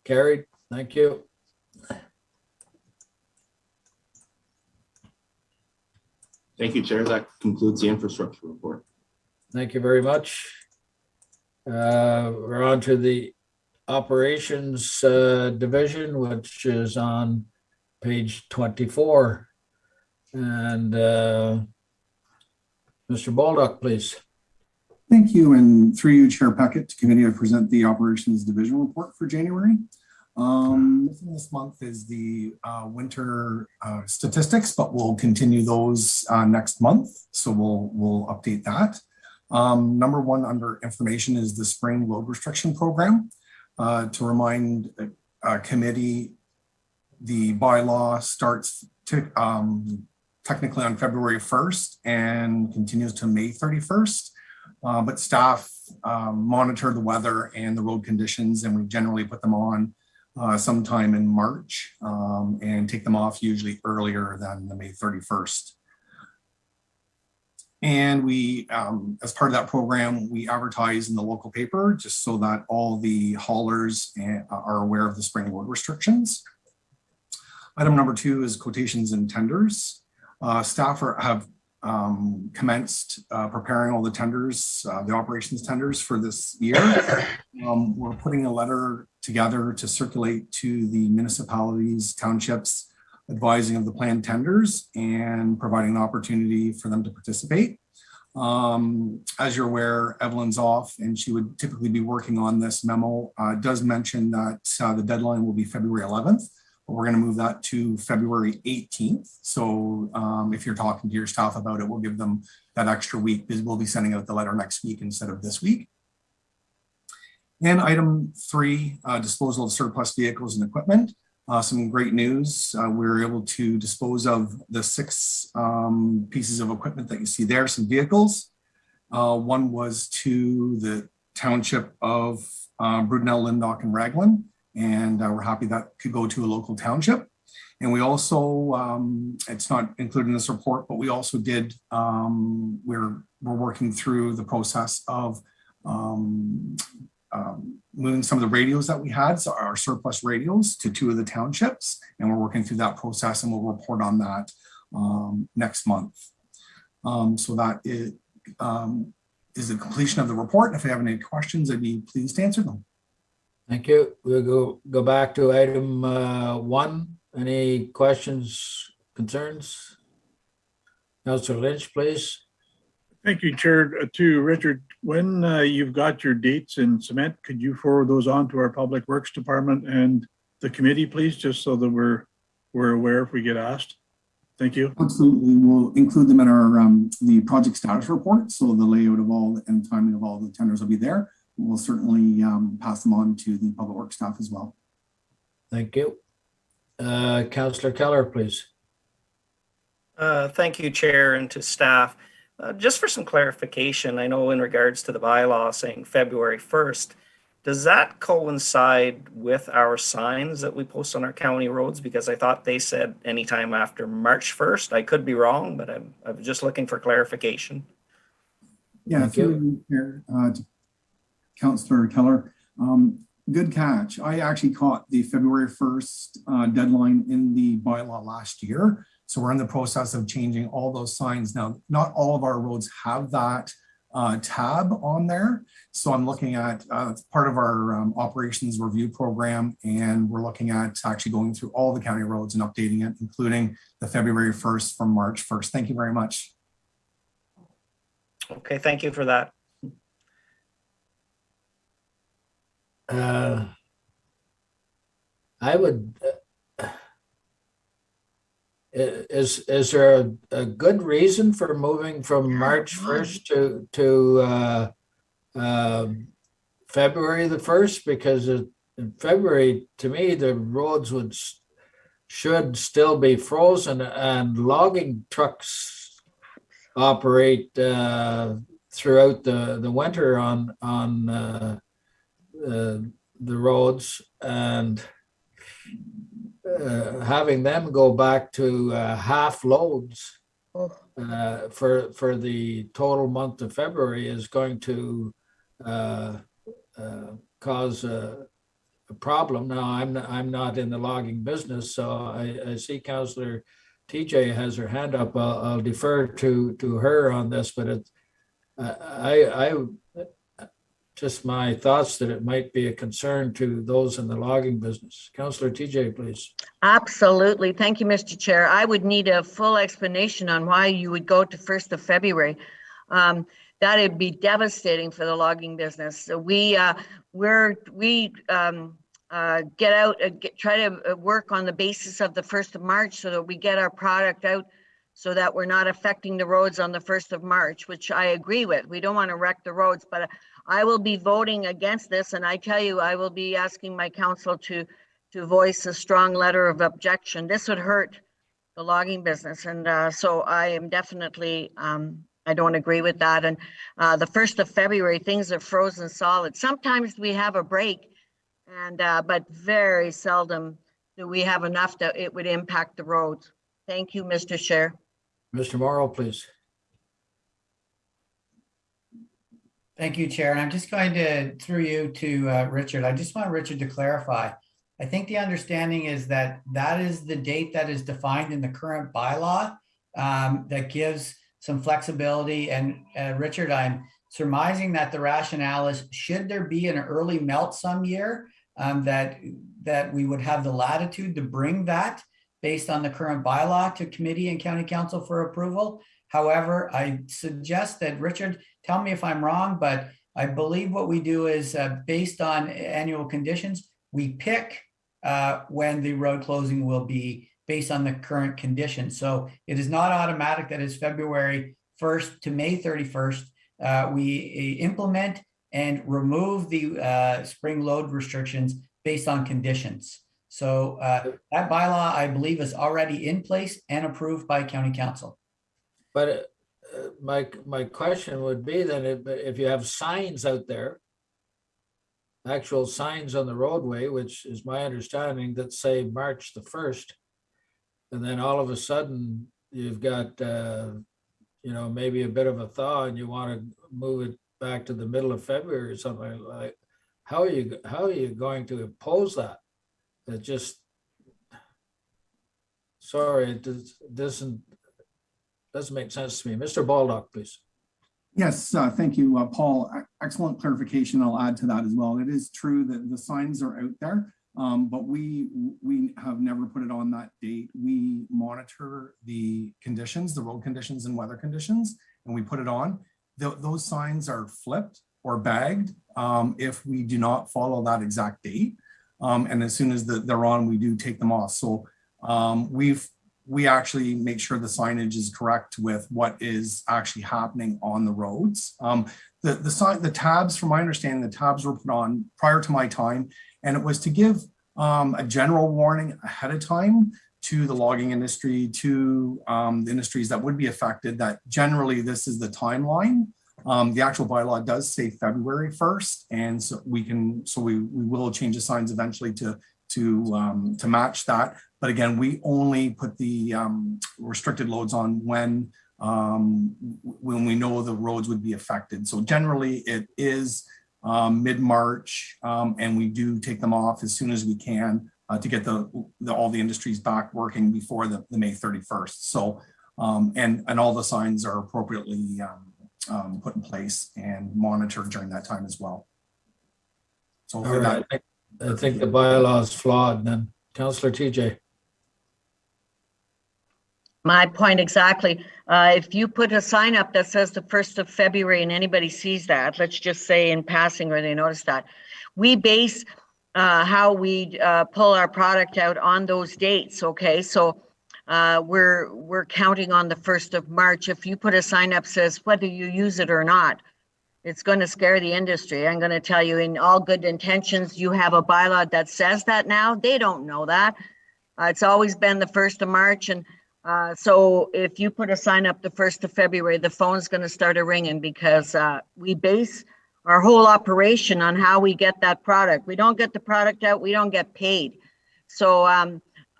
Carried. Thank you.
Thank you, Chair. That concludes the infrastructure report.
Thank you very much. We're on to the operations division, which is on page 24. And Mr. Baldock, please.
Thank you. And through you, Chair Puckett, to committee, I present the operations division report for January. Missing this month is the winter statistics, but we'll continue those next month. So we'll update that. Number one under information is the spring load restriction program. To remind committee, the bylaw starts technically on February 1st and continues to May 31st. But staff monitor the weather and the road conditions, and we generally put them on sometime in March and take them off usually earlier than the May 31st. And we, as part of that program, we advertise in the local paper just so that all the haulers are aware of the spring load restrictions. Item number 2 is quotations and tenders. Staff have commenced preparing all the tenders, the operations tenders for this year. We're putting a letter together to circulate to the municipalities, townships, advising of the planned tenders and providing an opportunity for them to participate. As you're aware, Evelyn's off and she would typically be working on this memo. It does mention that the deadline will be February 11th. We're going to move that to February 18th. So if you're talking to your staff about it, we'll give them that extra week because we'll be sending out the letter next week instead of this week. And item 3, disposal of surplus vehicles and equipment. Some great news. We were able to dispose of the 6 pieces of equipment that you see there, some vehicles. One was to the township of Brudenell, Lindock, and Raglan. And we're happy that could go to a local township. And we also, it's not included in this report, but we also did, we're working through the process of moving some of the radios that we had, so our surplus radios, to 2 of the townships. And we're working through that process and we'll report on that next month. So that is the completion of the report. If you have any questions, I'd be pleased to answer them.
Thank you. We'll go back to item 1. Any questions, concerns? Councillor Lynch, please.
Thank you, Chair. To Richard, when you've got your dates in cement, could you forward those on to our Public Works Department and the committee, please, just so that we're aware if we get asked? Thank you.
Absolutely. We'll include them in our the project status report. So the layout of all and timing of all the tenders will be there. We'll certainly pass them on to the public works staff as well.
Thank you. Councillor Keller, please.
Thank you, Chair, and to staff. Just for some clarification, I know in regards to the bylaw saying February 1st, does that coincide with our signs that we post on our county roads? Because I thought they said anytime after March 1st. I could be wrong, but I'm just looking for clarification.
Yeah,
Thank you.
Councillor Keller, good catch. I actually caught the February 1st deadline in the bylaw last year. So we're in the process of changing all those signs. Now, not all of our roads have that tab on there. So I'm looking at part of our operations review program, and we're looking at actually going through all the county roads and updating it, including the February 1st from March 1st. Thank you very much.
Okay, thank you for that.
I would. Is there a good reason for moving from March 1st to February the 1st? Because in February, to me, the roads should still be frozen, and logging trucks operate throughout the winter on the roads, and having them go back to half loads for the total month of February is going to cause a problem. Now, I'm not in the logging business, so I see Councillor TJ has her hand up. I'll defer to her on this, but I just my thoughts that it might be a concern to those in the logging business. Councillor TJ, please.
Absolutely. Thank you, Mr. Chair. I would need a full explanation on why you would go to 1st of February. That'd be devastating for the logging business. So we get out, try to work on the basis of the 1st of March so that we get our product out so that we're not affecting the roads on the 1st of March, which I agree with. We don't want to wreck the roads, but I will be voting against this. And I tell you, I will be asking my council to voice a strong letter of objection. This would hurt the logging business. And so I am definitely, I don't agree with that. And the 1st of February, things are frozen solid. Sometimes we have a break, and but very seldom do we have enough that it would impact the roads. Thank you, Mr. Chair.
Mr. Morrow, please.
Thank you, Chair. And I'm just going to, through you to Richard, I just want Richard to clarify. I think the understanding is that that is the date that is defined in the current bylaw that gives some flexibility. And Richard, I'm surmising that the rationale is, should there be an early melt some year, that we would have the latitude to bring that based on the current bylaw to committee and county council for approval. However, I suggest that, Richard, tell me if I'm wrong, but I believe what we do is based on annual conditions, we pick when the road closing will be based on the current conditions. So it is not automatic that it's February 1st to May 31st. We implement and remove the spring load restrictions based on conditions. So that bylaw, I believe, is already in place and approved by county council.
But my question would be then, if you have signs out there, actual signs on the roadway, which is my understanding, that say March the 1st, and then all of a sudden you've got, maybe a bit of a thaw and you want to move it back to the middle of February or something like, how are you going to oppose that? It just, sorry, it doesn't make sense to me. Mr. Baldock, please.
Yes, thank you, Paul. excellent clarification. I'll add to that as well. It is true that the signs are out there, but we have never put it on that date. We monitor the conditions, the road conditions and weather conditions, and we put it on. Those signs are flipped or bagged if we do not follow that exact date. And as soon as they're on, we do take them off. So we actually make sure the signage is correct with what is actually happening on the roads. The tabs, from my understanding, the tabs were put on prior to my time, and it was to give a general warning ahead of time to the logging industry, to the industries that would be affected, that generally this is the timeline. The actual bylaw does say February 1st, and so we will change the signs eventually to match that. But again, we only put the restricted loads on when we know the roads would be affected. So generally it is mid-March, and we do take them off as soon as we can to get all the industries back working before the May 31st. So and all the signs are appropriately put in place and monitored during that time as well. So
All right. I think the bylaw is flawed then. Councillor TJ.
My point exactly. If you put a sign up that says the 1st of February and anybody sees that, let's just say in passing or they notice that, we base how we pull our product out on those dates. Okay, so we're counting on the 1st of March. If you put a sign up says whether you use it or not, it's going to scare the industry. I'm going to tell you, in all good intentions, you have a bylaw that says that now. They don't know that. It's always been the 1st of March. And so if you put a sign up the 1st of February, the phone's going to start ringing, because we base our whole operation on how we get that product. We don't get the product out, we don't get paid. So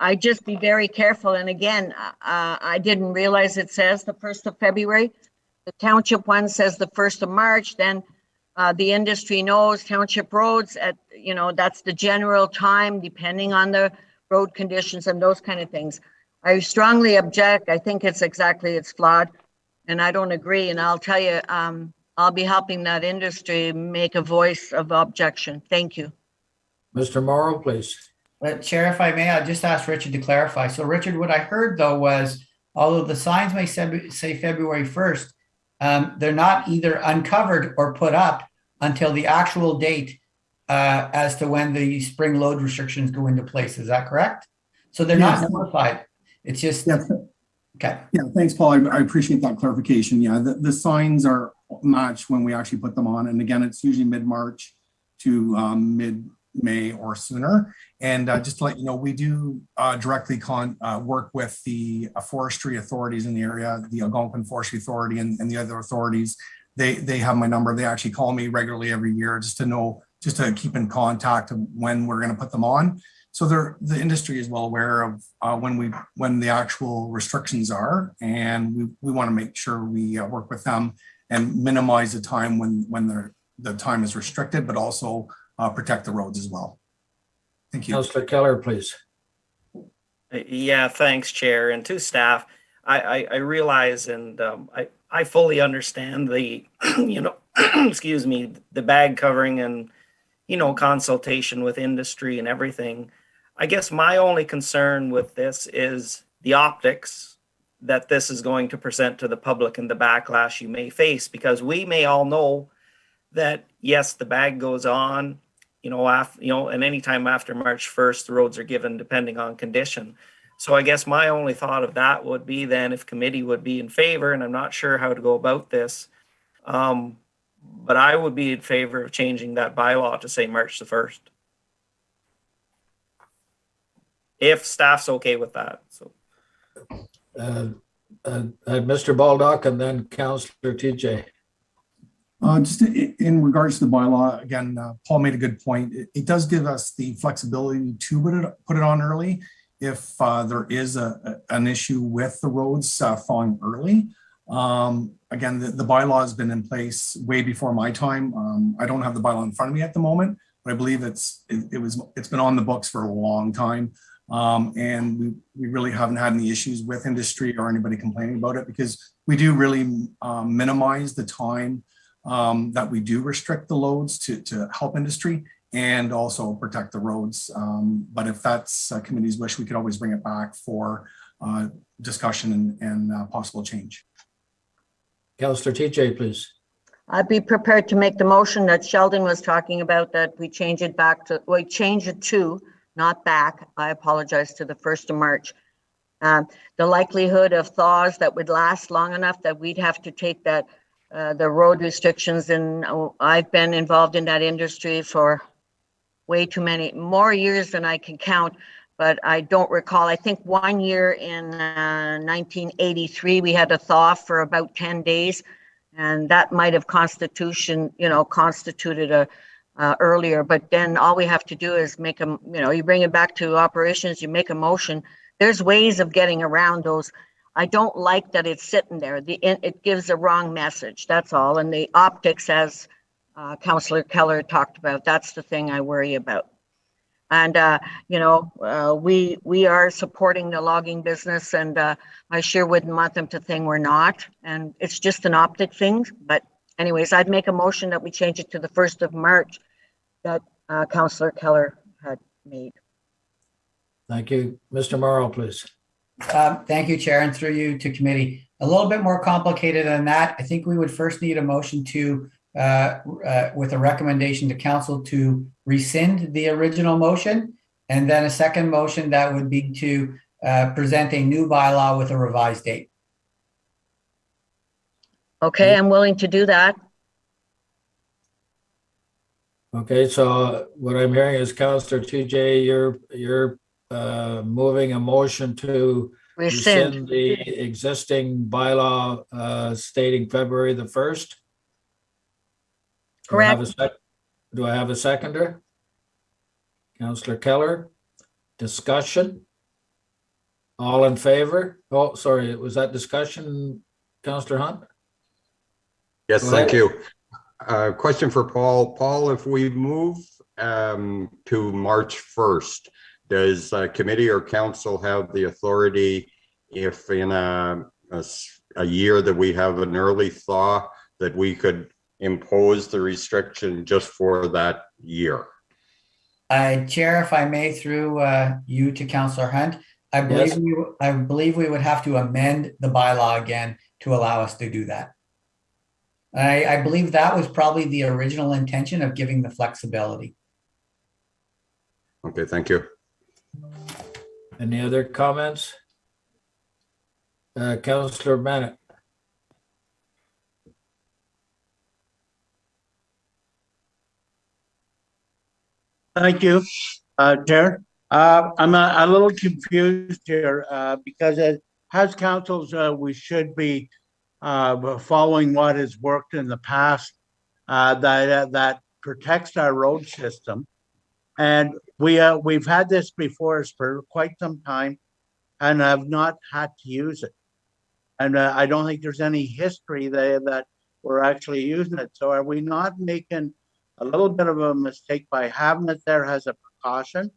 I just be very careful. And again, I didn't realize it says the 1st of February. The township one says the 1st of March. Then the industry knows township roads at, that's the general time, depending on the road conditions and those kind of things. I strongly object. I think it's flawed, and I don't agree. And I'll tell you, I'll be helping that industry make a voice of objection. Thank you.
Mr. Morrow, please.
Chair, if I may, I'll just ask Richard to clarify. So Richard, what I heard though was, although the signs may say February 1st, they're not either uncovered or put up until the actual date as to when the spring load restrictions go into place. Is that correct? So they're not notified. It's just, okay.
Yeah, thanks, Paul. I appreciate that clarification. Yeah, the signs are matched when we actually put them on. And again, it's usually mid-March to mid-May or sooner. And just to let you know, we do directly work with the forestry authorities in the area, the Algonquin Forestry Authority and the other authorities. They have my number. They actually call me regularly every year just to keep in contact of when we're going to put them on. So the industry is well aware of when the actual restrictions are, and we want to make sure we work with them and minimize the time when the time is restricted, but also protect the roads as well. Thank you.
Councillor Keller, please.
Yeah, thanks, Chair, and to staff. I realize and I fully understand the excuse me, the bag covering and consultation with industry and everything. I guess my only concern with this is the optics that this is going to present to the public and the backlash you may face, because we may all know that, yes, the bag goes on, and anytime after March 1st, the roads are given depending on condition. So I guess my only thought of that would be then if committee would be in favor, and I'm not sure how to go about this, but I would be in favor of changing that bylaw to say March the 1st. If staff's okay with that. So,
Mr. Baldock and then Councillor TJ.
Just in regards to the bylaw, again, Paul made a good point. It does give us the flexibility to put it on early if there is an issue with the roads falling early. Again, the bylaw has been in place way before my time. I don't have the bylaw in front of me at the moment, but I believe it's been on the books for a long time. And we really haven't had any issues with industry or anybody complaining about it, because we do really minimize the time that we do restrict the loads to help industry and also protect the roads. But if that's committee's wish, we could always bring it back for discussion and possible change.
Councillor TJ, please.
I'd be prepared to make the motion that Sheldon was talking about, that we change it to, not back. I apologize, to the 1st of March. The likelihood of thaws that would last long enough that we'd have to take that, the road restrictions, and I've been involved in that industry for way too many, more years than I can count, but I don't recall. I think one year in 1983, we had a thaw for about 10 days. And that might have constituted a earlier, but then all we have to do is make them, you bring it back to operations, you make a motion. There's ways of getting around those. I don't like that it's sitting there. It gives a wrong message, that's all. And the optics, as Councillor Keller talked about, that's the thing I worry about. And, we are supporting the logging business, and I sure wouldn't want them to think we're not. And it's just an optic thing. But anyways, I'd make a motion that we change it to the 1st of March that Councillor Keller had made.
Thank you. Mr. Morrow, please.
Thank you, Chair, and through you to committee. A little bit more complicated than that. I think we would first need a motion to, with a recommendation to council to rescind the original motion, and then a second motion that would be to present a new bylaw with a revised date.
Okay, I'm willing to do that.
Okay, so what I'm hearing is Councillor TJ, you're moving a motion to rescind the existing bylaw stating February the 1st.
Correct.
Do I have a seconder? Councillor Keller, discussion? All in favor? Oh, sorry, was that discussion, Councillor Hunt?
Yes, thank you. Question for Paul. Paul, if we move to March 1st, does committee or council have the authority, if in a year that we have an early thaw, that we could impose the restriction just for that year?
Chair, if I may, through you to Councillor Hunt, I believe we would have to amend the bylaw again to allow us to do that. I believe that was probably the original intention of giving the flexibility.
Okay, thank you.
Any other comments? Councillor Bennett.
Thank you, Chair. I'm a little confused here because as councils, we should be following what has worked in the past that protects our road system. And we've had this before us for quite some time and have not had to use it. And I don't think there's any history there that we're actually using it. So are we not making a little bit of a mistake by having it there as a precaution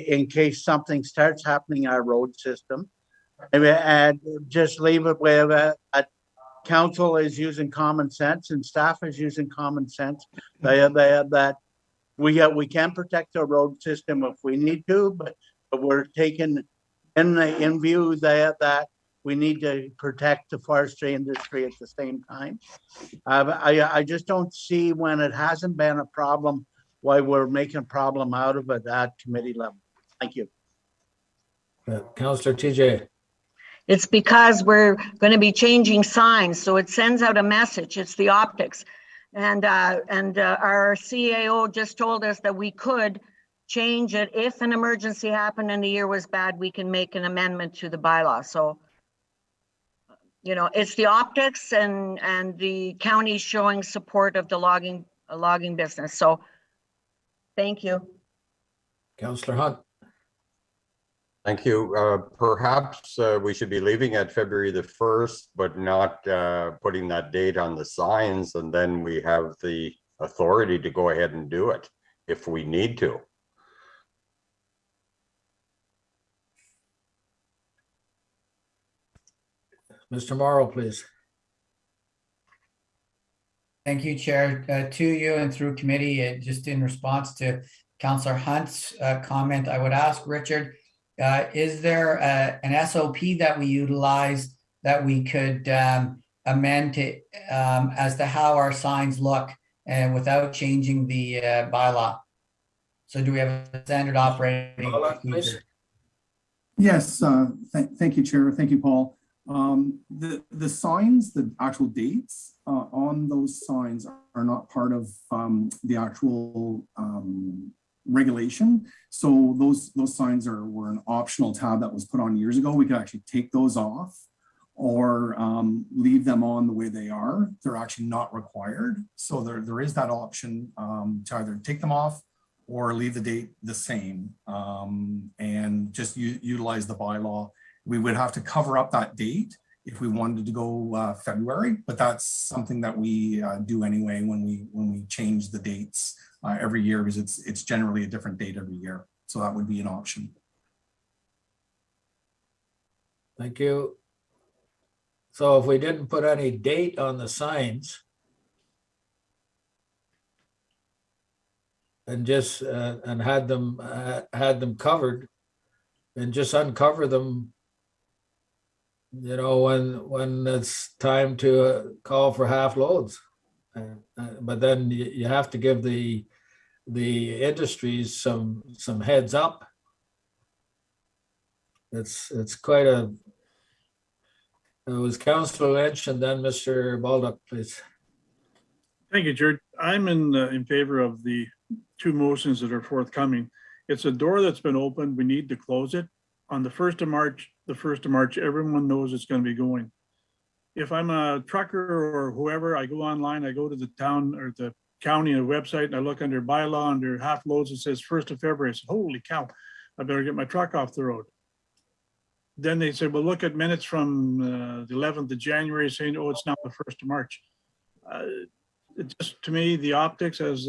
in case something starts happening in our road system? And just leave it where that council is using common sense and staff is using common sense. That we can protect our road system if we need to, but we're taking in view that we need to protect the forestry industry at the same time. I just don't see, when it hasn't been a problem, why we're making a problem out of it at committee level. Thank you.
Councillor TJ.
It's because we're going to be changing signs, so it sends out a message. It's the optics. And our CAO just told us that we could change it. If an emergency happened and the year was bad, we can make an amendment to the bylaw. So, it's the optics and the county showing support of the logging business. So thank you.
Councillor Hunt.
Thank you. Perhaps we should be leaving at February the 1st, but not putting that date on the signs, and then we have the authority to go ahead and do it if we need to.
Mr. Morrow, please.
Thank you, Chair. To you and through committee, just in response to Councillor Hunt's comment, I would ask Richard, is there an SOP that we utilize that we could amend to as to how our signs look and without changing the bylaw? So do we have a standard operating procedure?
Yes, thank you, Chair. Thank you, Paul. The signs, the actual dates on those signs are not part of the actual regulation. So those signs were an optional tab that was put on years ago. We could actually take those off or leave them on the way they are. They're actually not required. So there is that option to either take them off or leave the date the same and just utilize the bylaw. We would have to cover up that date if we wanted to go February, but that's something that we do anyway when we change the dates every year, because it's generally a different date every year. So that would be an option.
Thank you. So if we didn't put any date on the signs and just and had them covered and just uncover them, you know, when it's time to call for half loads, but then you have to give the industries some heads up. It's quite a. It was Councillor Lynch and then Mr. Baldock, please.
Thank you, Jared. I'm in favor of the two motions that are forthcoming. It's a door that's been opened. We need to close it. On the 1st of March, everyone knows it's going to be going. If I'm a trucker or whoever, I go online, I go to the town or the county website and I look under bylaw, under half loads, it says 1st of February. I said, holy cow, I better get my truck off the road. Then they say, well, look at minutes from the 11th of January saying, oh, it's now the 1st of March. It just, to me, the optics, as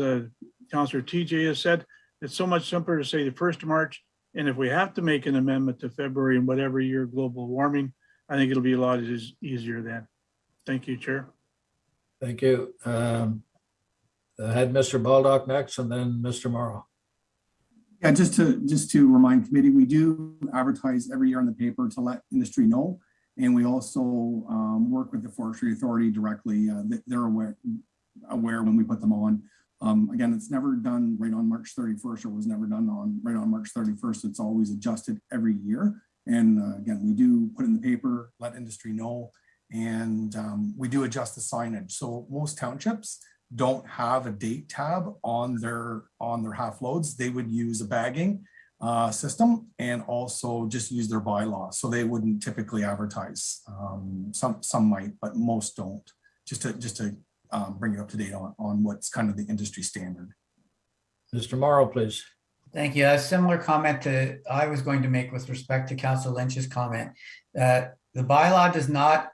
Councillor TJ has said, it's so much simpler to say the 1st of March. And if we have to make an amendment to February and whatever year global warming, I think it'll be a lot easier then. Thank you, Chair.
Thank you. I had Mr. Baldock next and then Mr. Morrow.
Yeah, just to remind committee, we do advertise every year in the paper to let industry know. And we also work with the Forestry Authority directly. They're aware when we put them on. Again, it's never done right on March 31st or was never done right on March 31st. It's always adjusted every year. And again, we do put in the paper, let industry know, and we do adjust the signage. So most townships don't have a date tab on their half loads. They would use a bagging system and also just use their bylaw. So they wouldn't typically advertise. Some might, but most don't. Just to bring you up to date on what's kind of the industry standard.
Mr. Morrow, please.
Thank you. A similar comment to I was going to make with respect to Councillor Lynch's comment. The bylaw does not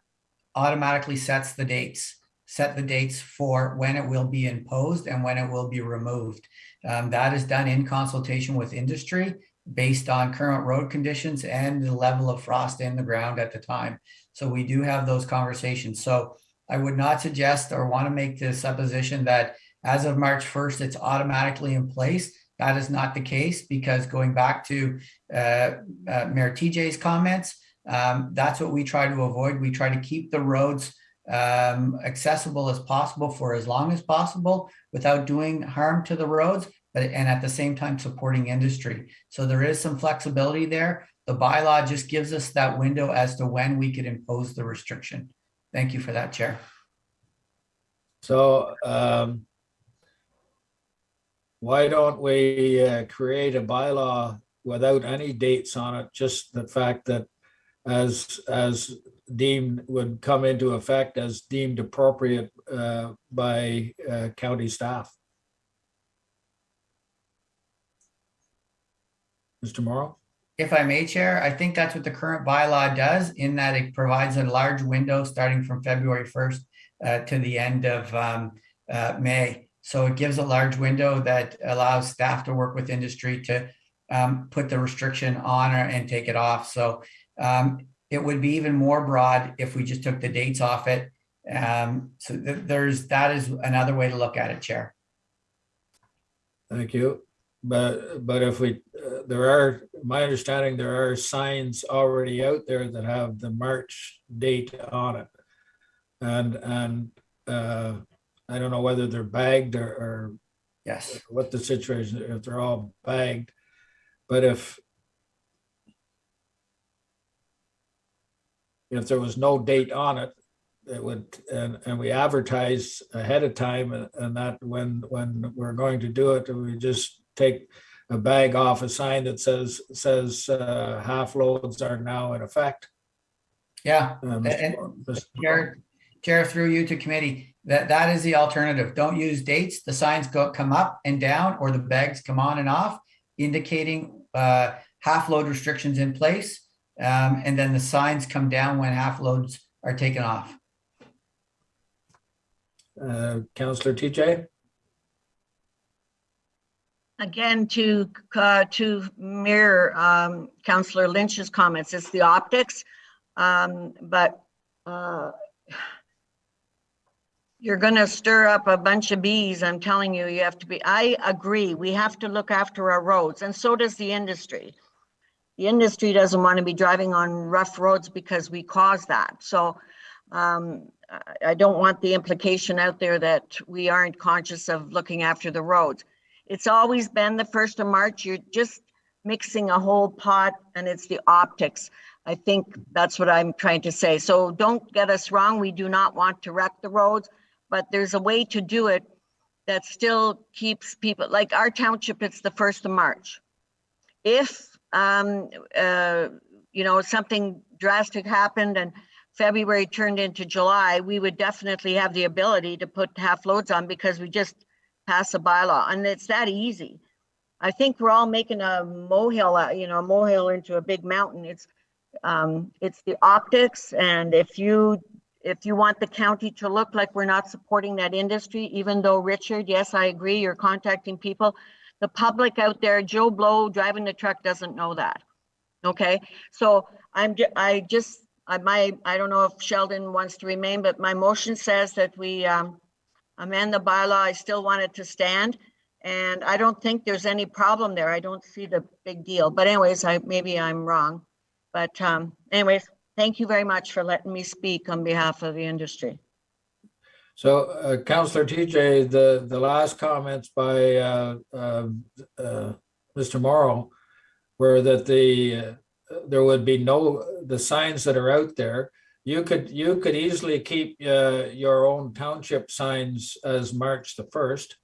automatically set the dates for when it will be imposed and when it will be removed. That is done in consultation with industry based on current road conditions and the level of frost in the ground at the time. So we do have those conversations. So I would not suggest or want to make the supposition that as of March 1st, it's automatically in place. That is not the case, because going back to Mayor TJ's comments, that's what we try to avoid. We try to keep the roads accessible as possible for as long as possible without doing harm to the roads, and at the same time supporting industry. So there is some flexibility there. The bylaw just gives us that window as to when we could impose the restriction. Thank you for that, Chair.
So why don't we create a bylaw without any dates on it? Just the fact that as deemed would come into effect as deemed appropriate by county staff. Mr. Morrow?
If I may, Chair, I think that's what the current bylaw does, in that it provides a large window starting from February 1st to the end of May. So it gives a large window that allows staff to work with industry to put the restriction on and take it off. So it would be even more broad if we just took the dates off it That is another way to look at it, Chair.
Thank you. But if we, my understanding, there are signs already out there that have the March date on it. And I don't know whether they're bagged or
Yes.
what the situation, if they're all bagged. But if there was no date on it, it would, and we advertise ahead of time, and that when we're going to do it, we just take a bag off a sign that says half loads are now in effect.
Yeah.
Chair,
Chair, through you to committee, that is the alternative. Don't use dates. The signs come up and down, or the bags come on and off, indicating half load restrictions in place. And then the signs come down when half loads are taken off.
Councillor TJ.
Again, to mirror Councillor Lynch's comments, it's the optics, but you're going to stir up a bunch of bees. I'm telling you, you have to be. I agree. We have to look after our roads, and so does the industry. The industry doesn't want to be driving on rough roads because we cause that. So I don't want the implication out there that we aren't conscious of looking after the roads. It's always been the 1st of March. You're just mixing a whole pot, and it's the optics. I think that's what I'm trying to say. So don't get us wrong. We do not want to wreck the roads, but there's a way to do it that still keeps people, like our township, it's the 1st of March. If something drastic happened and February turned into July, we would definitely have the ability to put half loads on because we just pass a bylaw, and it's that easy. I think we're all making a molehill, a molehill into a big mountain. It's the optics, and if you want the county to look like we're not supporting that industry, even though Richard, yes, I agree, you're contacting people. The public out there, Joe Blow driving the truck doesn't know that. Okay, so I don't know if Sheldon wants to remain, but my motion says that we amend the bylaw. I still want it to stand, and I don't think there's any problem there. I don't see the big deal. But anyways, maybe I'm wrong. But anyways, thank you very much for letting me speak on behalf of the industry.
So, Councillor TJ, the last comments by Mr. Morrow were that there would be the signs that are out there. You could easily keep your own township signs as March the 1st,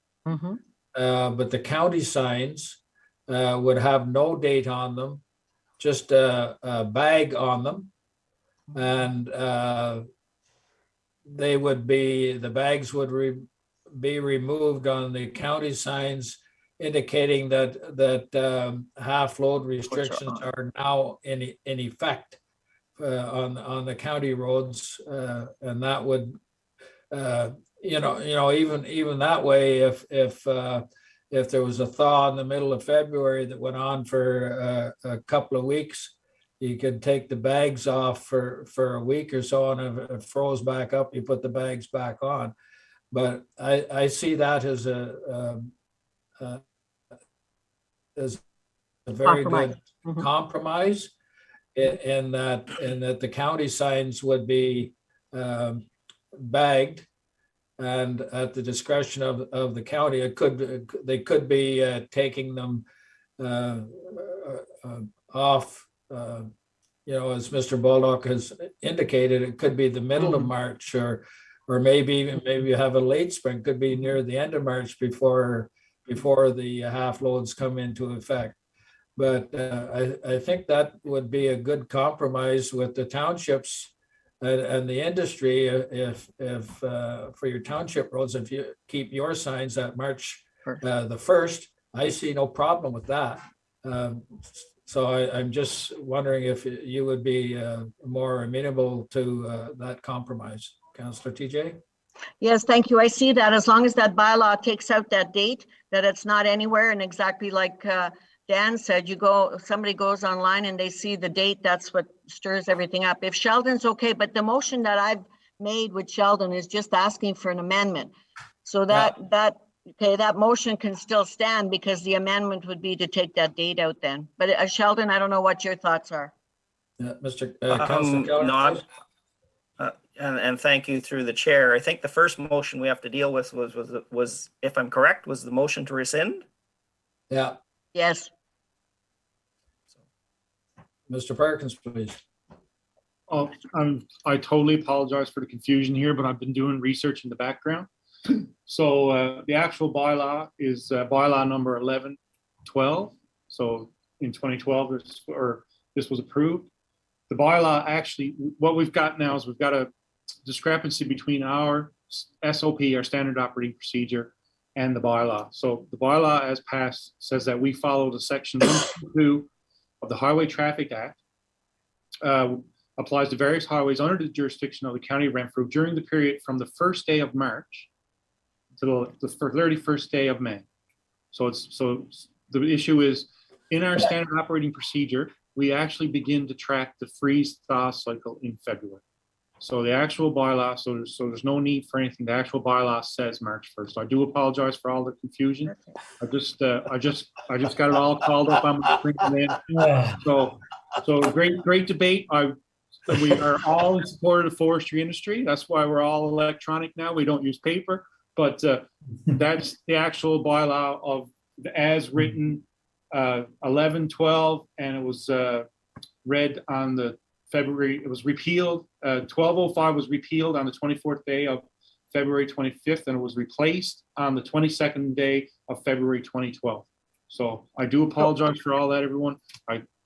but the county signs would have no date on them, just a bag on them, and the bags would be removed on the county signs, indicating that half load restrictions are now in effect on the county roads, and that would even that way, if there was a thaw in the middle of February that went on for a couple of weeks, you could take the bags off for a week or so, and if it froze back up, you put the bags back on. But I see that as a very good compromise in that the county signs would be bagged, and at the discretion of the county, they could be taking them off. As Mr. Baldock has indicated, it could be the middle of March, or maybe you have a late spring. Could be near the end of March before the half loads come into effect. But I think that would be a good compromise with the townships and the industry. If for your township roads, if you keep your signs at March the 1st, I see no problem with that. So I'm just wondering if you would be more amenable to that compromise. Councillor TJ?
Yes, thank you. I see that. As long as that bylaw takes out that date, that it's not anywhere, and exactly like Dan said, somebody goes online and they see the date, that's what stirs everything up. If Sheldon's okay, but the motion that I've made with Sheldon is just asking for an amendment. So that motion can still stand because the amendment would be to take that date out then. But Sheldon, I don't know what your thoughts are.
Mr. Councillor Keller,
No, I'm,
please.
and thank you through the chair. I think the first motion we have to deal with was, if I'm correct, was the motion to rescind?
Yeah,
Yes.
Mr. Perkins, please.
Oh, I totally apologize for the confusion here, but I've been doing research in the background. So the actual bylaw is bylaw number 1112. So in 2012, this was approved. The bylaw actually, what we've got now is we've got a discrepancy between our SOP, our standard operating procedure, and the bylaw. So the bylaw as passed says that we follow the section 122 of the Highway Traffic Act, applies to various highways under the jurisdiction of the County of Renfrew during the period from the first day of March to the 31st day of May. So the issue is, in our standard operating procedure, we actually begin to track the freeze-thaw cycle in February. So the actual bylaw, so there's no need for anything. The actual bylaw says March 1st. So I do apologize for all the confusion. I just got it all called up on my screen. So great debate. We are all in support of the forestry industry. That's why we're all electronic now. We don't use paper, but that's the actual bylaw of the as written 1112, and it was read on the February, it was repealed. 1205 was repealed on the 24th day of February 25th, and it was replaced on the 22nd day of February 2012. So I do apologize for all that, everyone.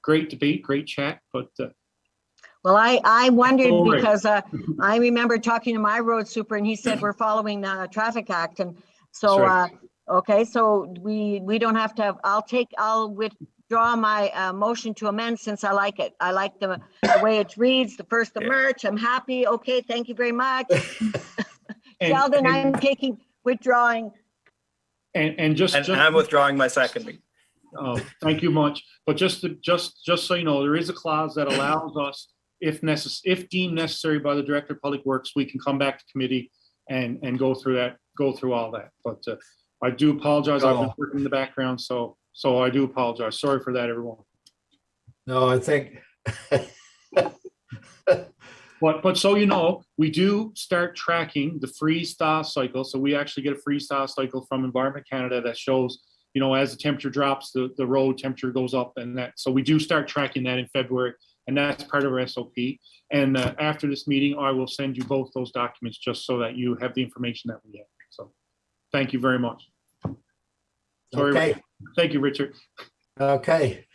Great debate, great chat, but
well, I wondered
Oh, right.
because I remember talking to my road super and he said we're following the Traffic Act. And so,
right.
okay, so we don't have to have, I'll withdraw my motion to amend since I like it. I like the way it reads, the 1st of March. I'm happy. Okay, thank you very much. Sheldon, I'm withdrawing.
And
I'm withdrawing my seconding.
Oh, thank you much. But just so you know, there is a clause that allows us, if deemed necessary by the Director of Public Works, we can come back to committee and go through all that. But I do apologize. I've been working in the background, so I do apologize. Sorry for that, everyone.
No, I think.
But so you know, we do start tracking the freeze-thaw cycle. So we actually get a freeze-thaw cycle from Environment Canada that shows, you know, as the temperature drops, the road temperature goes up, and that. So we do start tracking that in February, and that's part of our SOP. And after this meeting, I will send you both those documents just so that you have the information that we have. So thank you very much. Sorry,
Okay.
Thank you, Richard.
Okay.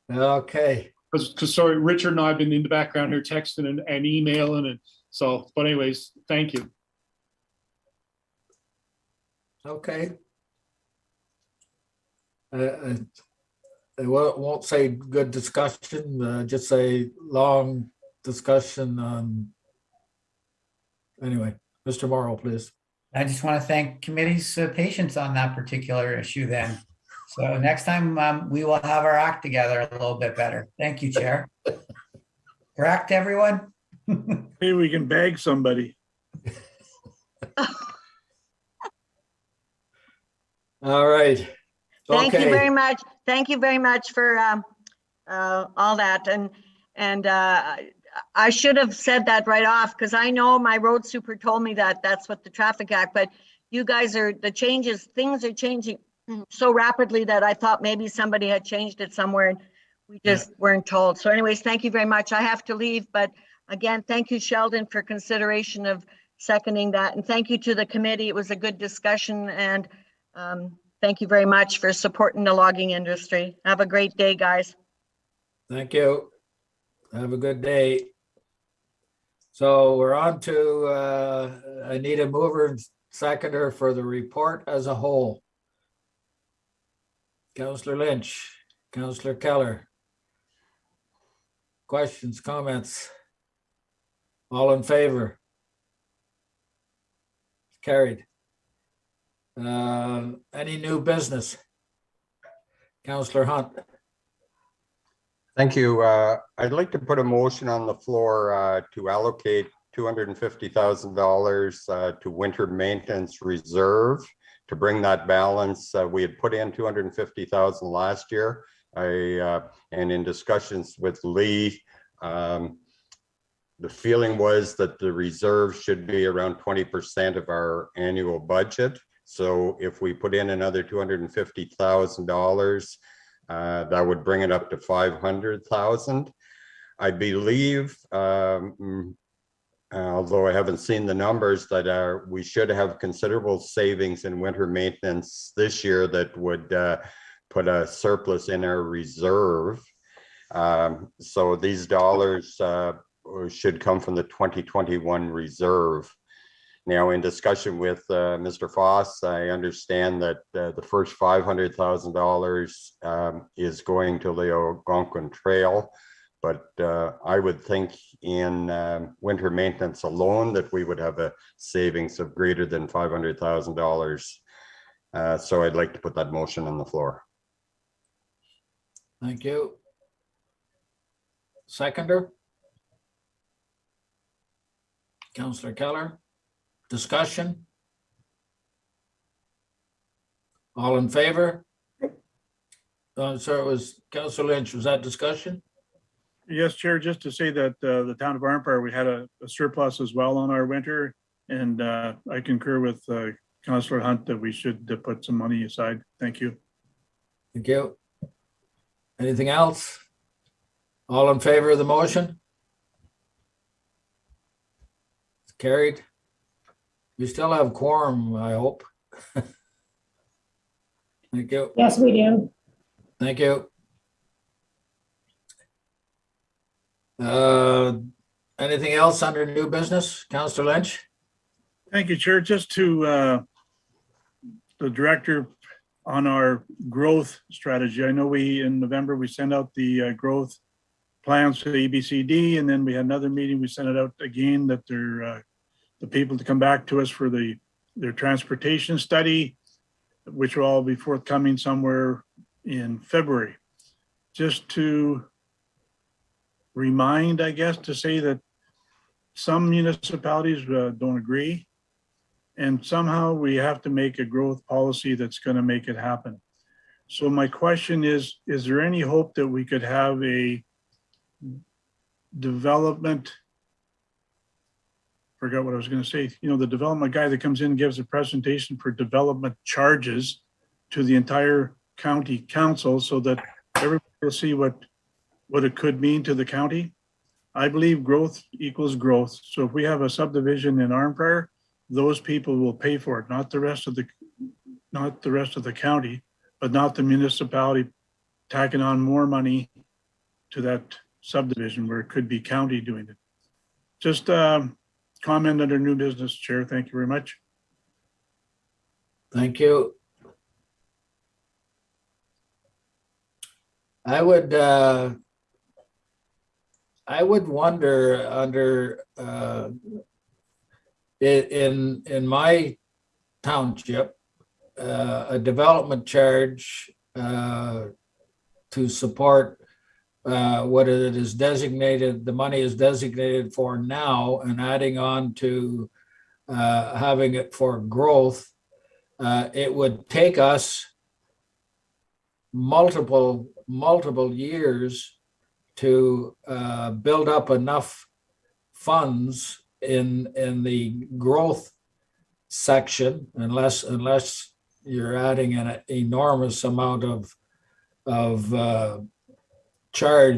Because sorry, Richard and I have been in the background here texting and emailing, and so. But anyways, thank you.
Okay. I won't say good discussion, just say long discussion on. Anyway, Mr. Morrow, please.
I just want to thank committee's patience on that particular issue then. So next time we will have our act together a little bit better. Thank you, Chair. Correct, everyone?
Maybe we can bag somebody.
All right.
Thank you
Okay.
very much. Thank you very much for all that. And I should have said that right off because I know my road super told me that that's what the Traffic Act, but you guys things are changing so rapidly that I thought maybe somebody had changed it somewhere and we just weren't told. So anyways, thank you very much. I have to leave, but again, thank you, Sheldon, for consideration of seconding that. And thank you to the committee. It was a good discussion, and thank you very much for supporting the logging industry. Have a great day, guys.
Thank you. Have a good day. So we're on to, I need a mover and seconder for the report as a whole. Councillor Lynch, Councillor Keller. Questions, comments? All in favor? Carried. Any new business? Councillor Hunt.
Thank you. I'd like to put a motion on the floor to allocate $250,000 to winter maintenance reserve to bring that balance. We had put in 250,000 last year. And in discussions with Lee, the feeling was that the reserve should be around 20% of our annual budget. So if we put in another $250,000, that would bring it up to 500,000. I believe, although I haven't seen the numbers, that we should have considerable savings in winter maintenance this year that would put a surplus in our reserve. So these dollars should come from the 2021 reserve. Now, in discussion with Mr. Foss, I understand that the first $500,000 is going to the Algonquin Trail, but I would think in winter maintenance alone that we would have a savings of greater than $500,000. So I'd like to put that motion on the floor.
Thank you. Seconder? Councillor Keller? Discussion? All in favor? Sorry, it was Councillor Lynch. Was that discussion?
Yes, Chair, just to say that the town of Arnprior, we had a surplus as well on our winter. And I concur with Councillor Hunt that we should put some money aside. Thank you.
Thank you. Anything else? All in favor of the motion? It's carried. We still have quorum, I hope. Thank you.
Yes, we do.
Thank you. Anything else under new business? Councillor Lynch?
Thank you, Chair. Just to the director on our growth strategy. I know in November, we sent out the growth plans to the EBCD, and then we had another meeting. We sent it out again that they're the people to come back to us for their transportation study, which will all be forthcoming somewhere in February. Just to remind, I guess, to say that some municipalities don't agree, and somehow we have to make a growth policy that's going to make it happen. So my question is there any hope that we could have a development, forgot what I was going to say, the development guy that comes in and gives a presentation for development charges to the entire county council so that everybody will see what it could mean to the county? I believe growth equals growth. So if we have a subdivision in Arnprior, those people will pay for it, not the rest of the county, but not the municipality tacking on more money to that subdivision where it could be county doing it. Just comment under new business, Chair. Thank you very much.
Thank you. I would wonder under in my township, a development charge to support what it is designated, the money is designated for now, and adding on to having it for growth, it would take us multiple years to build up enough funds in the growth section, unless you're adding an enormous amount of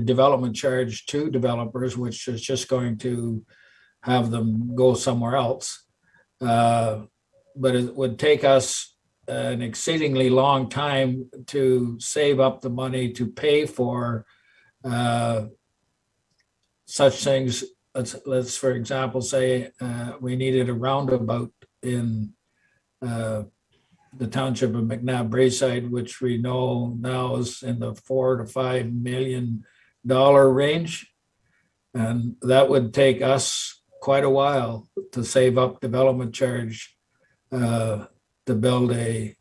development charge to developers, which is just going to have them go somewhere else. But it would take us an exceedingly long time to save up the money to pay for such things. Let's for example say we needed a roundabout in the township of McNabb Braeside, which we know now is in the $4 to $5 million range, and that would take us quite a while to save up development charge to build a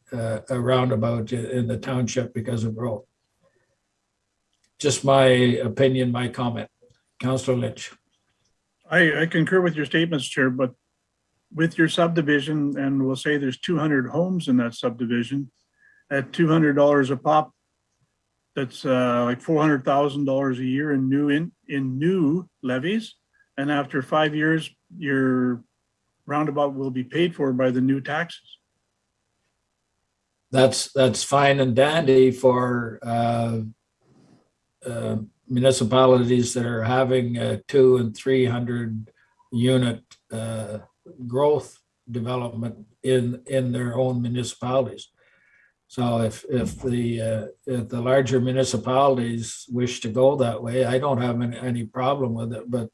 roundabout in the township because of growth. Just my opinion, my comment. Councillor Lynch.
I concur with your statements, Chair, but with your subdivision, and we'll say there's 200 homes in that subdivision, at $200 a pop, that's like $400,000 a year in new levies. And after 5 years, your roundabout will be paid for by the new taxes.
That's fine and dandy for municipalities that are having 200 and 300 unit growth development in their own municipalities. So if the larger municipalities wish to go that way, I don't have any problem with it. But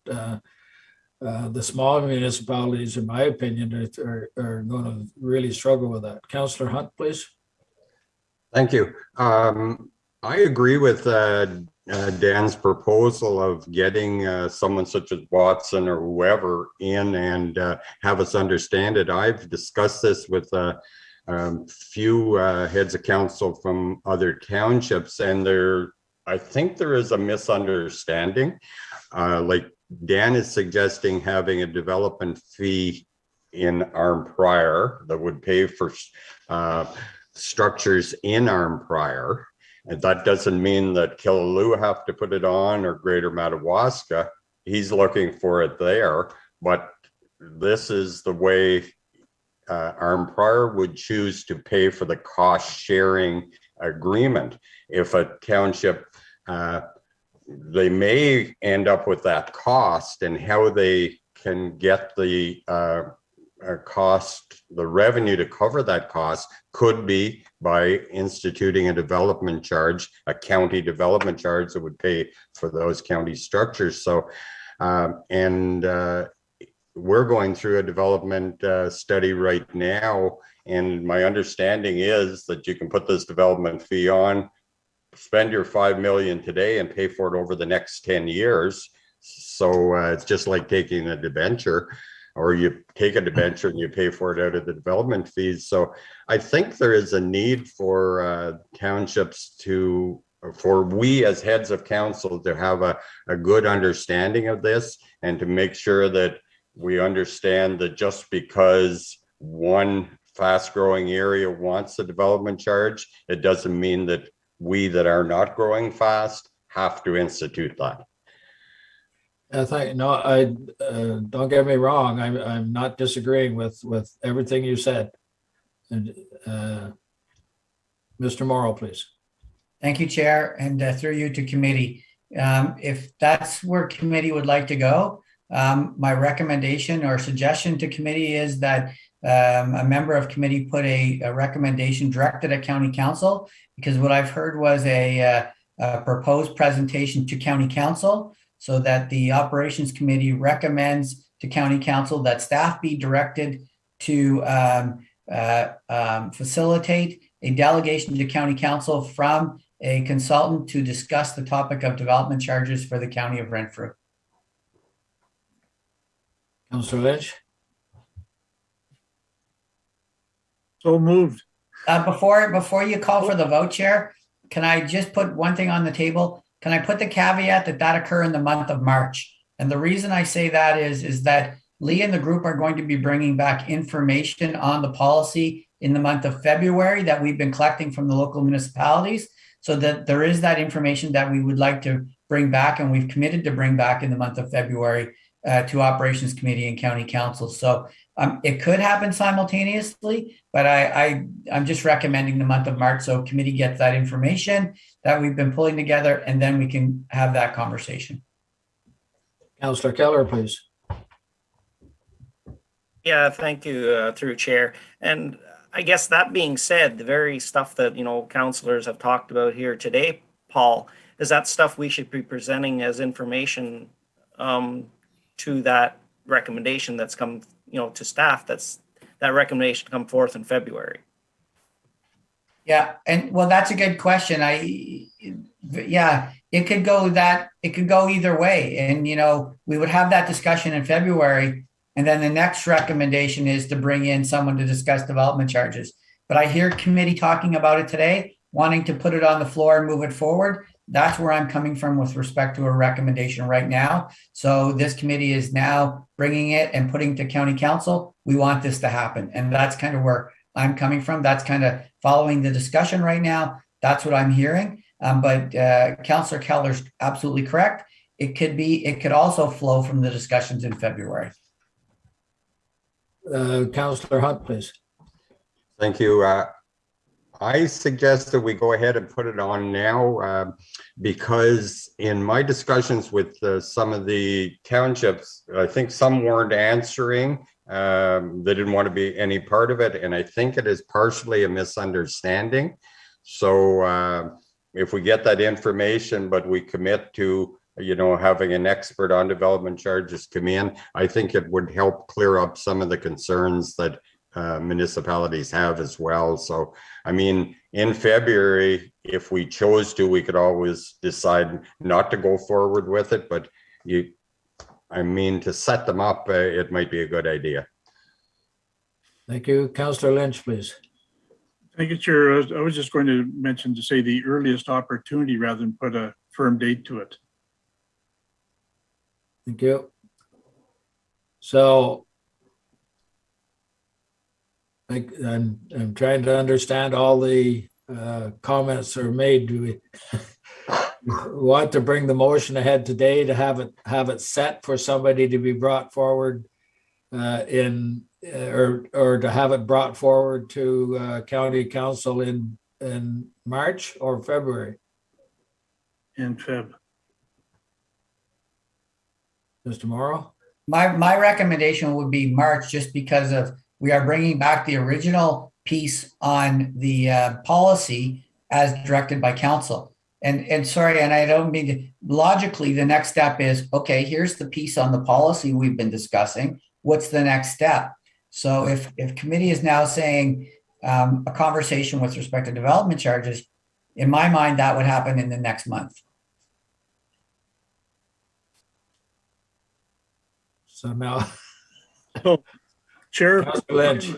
the smaller municipalities, in my opinion, are going to really struggle with that. Councillor Hunt, please.
Thank you. I agree with Dan's proposal of getting someone such as Watson or whoever in and have us understand it. I've discussed this with few heads of council from other townships, and I think there is a misunderstanding. Like Dan is suggesting having a development fee in Arnprior that would pay for structures in Arnprior. And that doesn't mean that Killaloe have to put it on or Greater Madawaska. He's looking for it there, but this is the way Arnprior would choose to pay for the cost sharing agreement. If a township, they may end up with that cost, and how they can get the cost, the revenue to cover that cost could be by instituting a development charge, a county development charge that would pay for those county structures. So, we're going through a development study right now, and my understanding is that you can put this development fee on, spend your 5 million today and pay for it over the next 10 years. So it's just like taking a debenture, or you take a debenture and you pay for it out of the development fees. So I think there is a need for townships for we as heads of council to have a good understanding of this, and to make sure that we understand that just because one fast growing area wants a development charge, it doesn't mean that we that are not growing fast have to institute that.
Don't get me wrong. I'm not disagreeing with everything you said. And Mr. Morrow, please.
Thank you, Chair, and through you to committee. If that's where committee would like to go, my recommendation or suggestion to committee is that a member of committee put a recommendation directed at county council, because what I've heard was a proposed presentation to county council, so that the operations committee recommends to county council that staff be directed to facilitate a delegation to county council from a consultant to discuss the topic of development charges for the county of Renfrew.
Councillor Lynch.
So moved.
Before you call for the vote, Chair, can I just put one thing on the table? Can I put the caveat that occur in the month of March? And the reason I say that is that Lee and the group are going to be bringing back information on the policy in the month of February that we've been collecting from the local municipalities, so that there is that information that we would like to bring back, and we've committed to bring back in the month of February to operations committee and county council. So it could happen simultaneously, but I'm just recommending the month of March, so committee gets that information that we've been pulling together, and then we can have that conversation.
Councillor Keller, please.
Yeah, thank you, through Chair. And I guess that being said, the very stuff that, councillors have talked about here today, Paul, is that stuff we should be presenting as information to that recommendation that's come, to staff, that recommendation come forth in February.
Yeah, and well, that's a good question. It could go either way. And, we would have that discussion in February, and then the next recommendation is to bring in someone to discuss development charges. But I hear committee talking about it today, wanting to put it on the floor and move it forward. That's where I'm coming from with respect to a recommendation right now. So this committee is now bringing it and putting to county council. We want this to happen. And that's kind of where I'm coming from. That's kind of following the discussion right now. That's what I'm hearing. But Councillor Keller's absolutely correct. It could also flow from the discussions in February.
Councillor Hunt, please.
Thank you. I suggest that we go ahead and put it on now because in my discussions with some of the townships, I think some weren't answering. They didn't want to be any part of it. And I think it is partially a misunderstanding. So if we get that information, but we commit to, having an expert on development charges come in, I think it would help clear up some of the concerns that municipalities have as well. So, I mean, in February, if we chose to, we could always decide not to go forward with it, but to set them up, it might be a good idea.
Thank you. Councillor Lynch, please.
Thank you, Chair. I was just going to mention to say the earliest opportunity rather than put a firm date to it.
Thank you. So I'm trying to understand all the comments that are made. Do we want to bring the motion ahead today to have it set for somebody to be brought forward or to have it brought forward to county council in March or February?
In Feb.
Mr. Morrow?
My recommendation would be March, just because we are bringing back the original piece on the policy as directed by council. And sorry, and I don't mean to, logically, the next step is, okay, here's the piece on the policy we've been discussing. What's the next step? So if committee is now saying a conversation with respect to development charges, in my mind, that would happen in the next month.
So now,
So, Chair,
Lynch.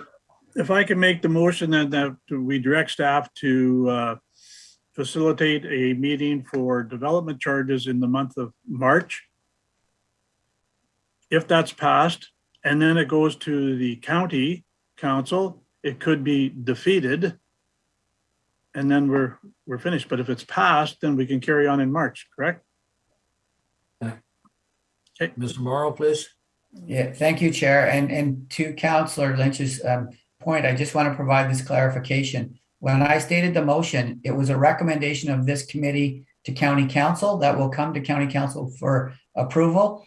if I can make the motion that we direct staff to facilitate a meeting for development charges in the month of March. If that's passed, and then it goes to the county council, it could be defeated. And then we're finished. But if it's passed, then we can carry on in March, correct?
Okay, Mr. Morrow, please.
Yeah, thank you, Chair. And to Councillor Lynch's point, I just want to provide this clarification. When I stated the motion, it was a recommendation of this committee to county council that will come to county council for approval.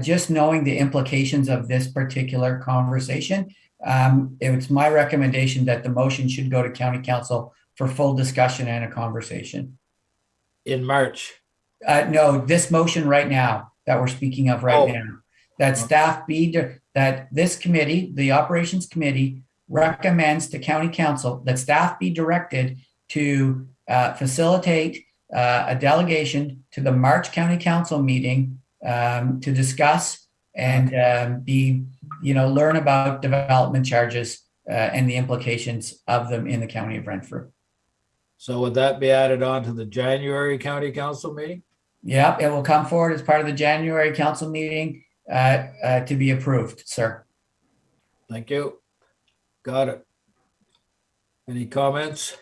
Just knowing the implications of this particular conversation, it's my recommendation that the motion should go to county council for full discussion and a conversation.
In March?
No, this motion right now that we're speaking of right now. That staff that this committee, the operations committee, recommends to county council that staff be directed to facilitate a delegation to the March county council meeting to discuss and learn about development charges and the implications of them in the county of Renfrew.
So would that be added on to the January county council meeting?
Yep, it will come forward as part of the January council meeting to be approved, sir.
Thank you. Got it. Any comments?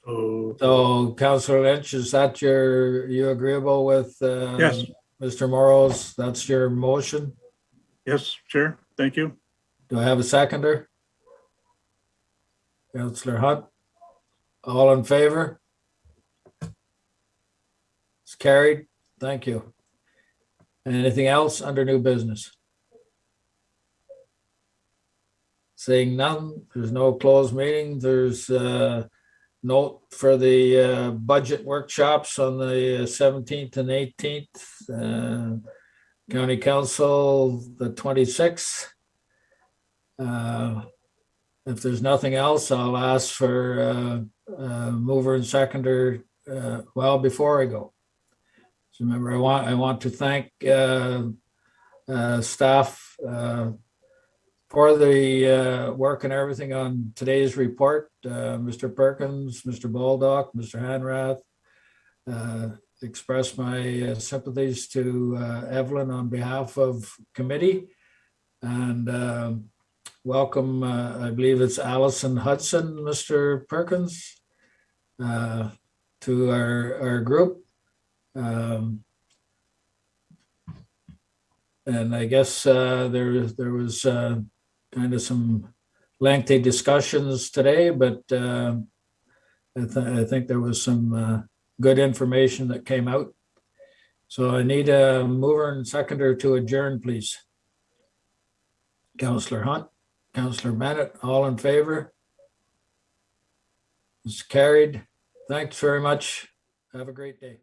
So Councillor Lynch, is that you agreeable with
Yes.
Mr. Morrow's? That's your motion?
Yes, Chair. Thank you.
Do I have a seconder? Councillor Hunt? All in favor? It's carried. Thank you. Anything else under new business? Seeing none, there's no closed meeting. There's a note for the budget workshops on the 17th and 18th. County Council, the 26th. If there's nothing else, I'll ask for mover and seconder. Well, before I go, so remember, I want to thank staff for the work and everything on today's report. Mr. Perkins, Mr. Baldock, Mr. Hanrath, express my sympathies to Evelyn on behalf of committee. And welcome, I believe it's Allison Hudson, Mr. Perkins, to our group. And I guess there was kind of some lengthy discussions today, but I think there was some good information that came out. So I need a mover and seconder to adjourn, please. Councillor Hunt, Councillor Bennett, all in favor? It's carried. Thanks very much. Have a great day.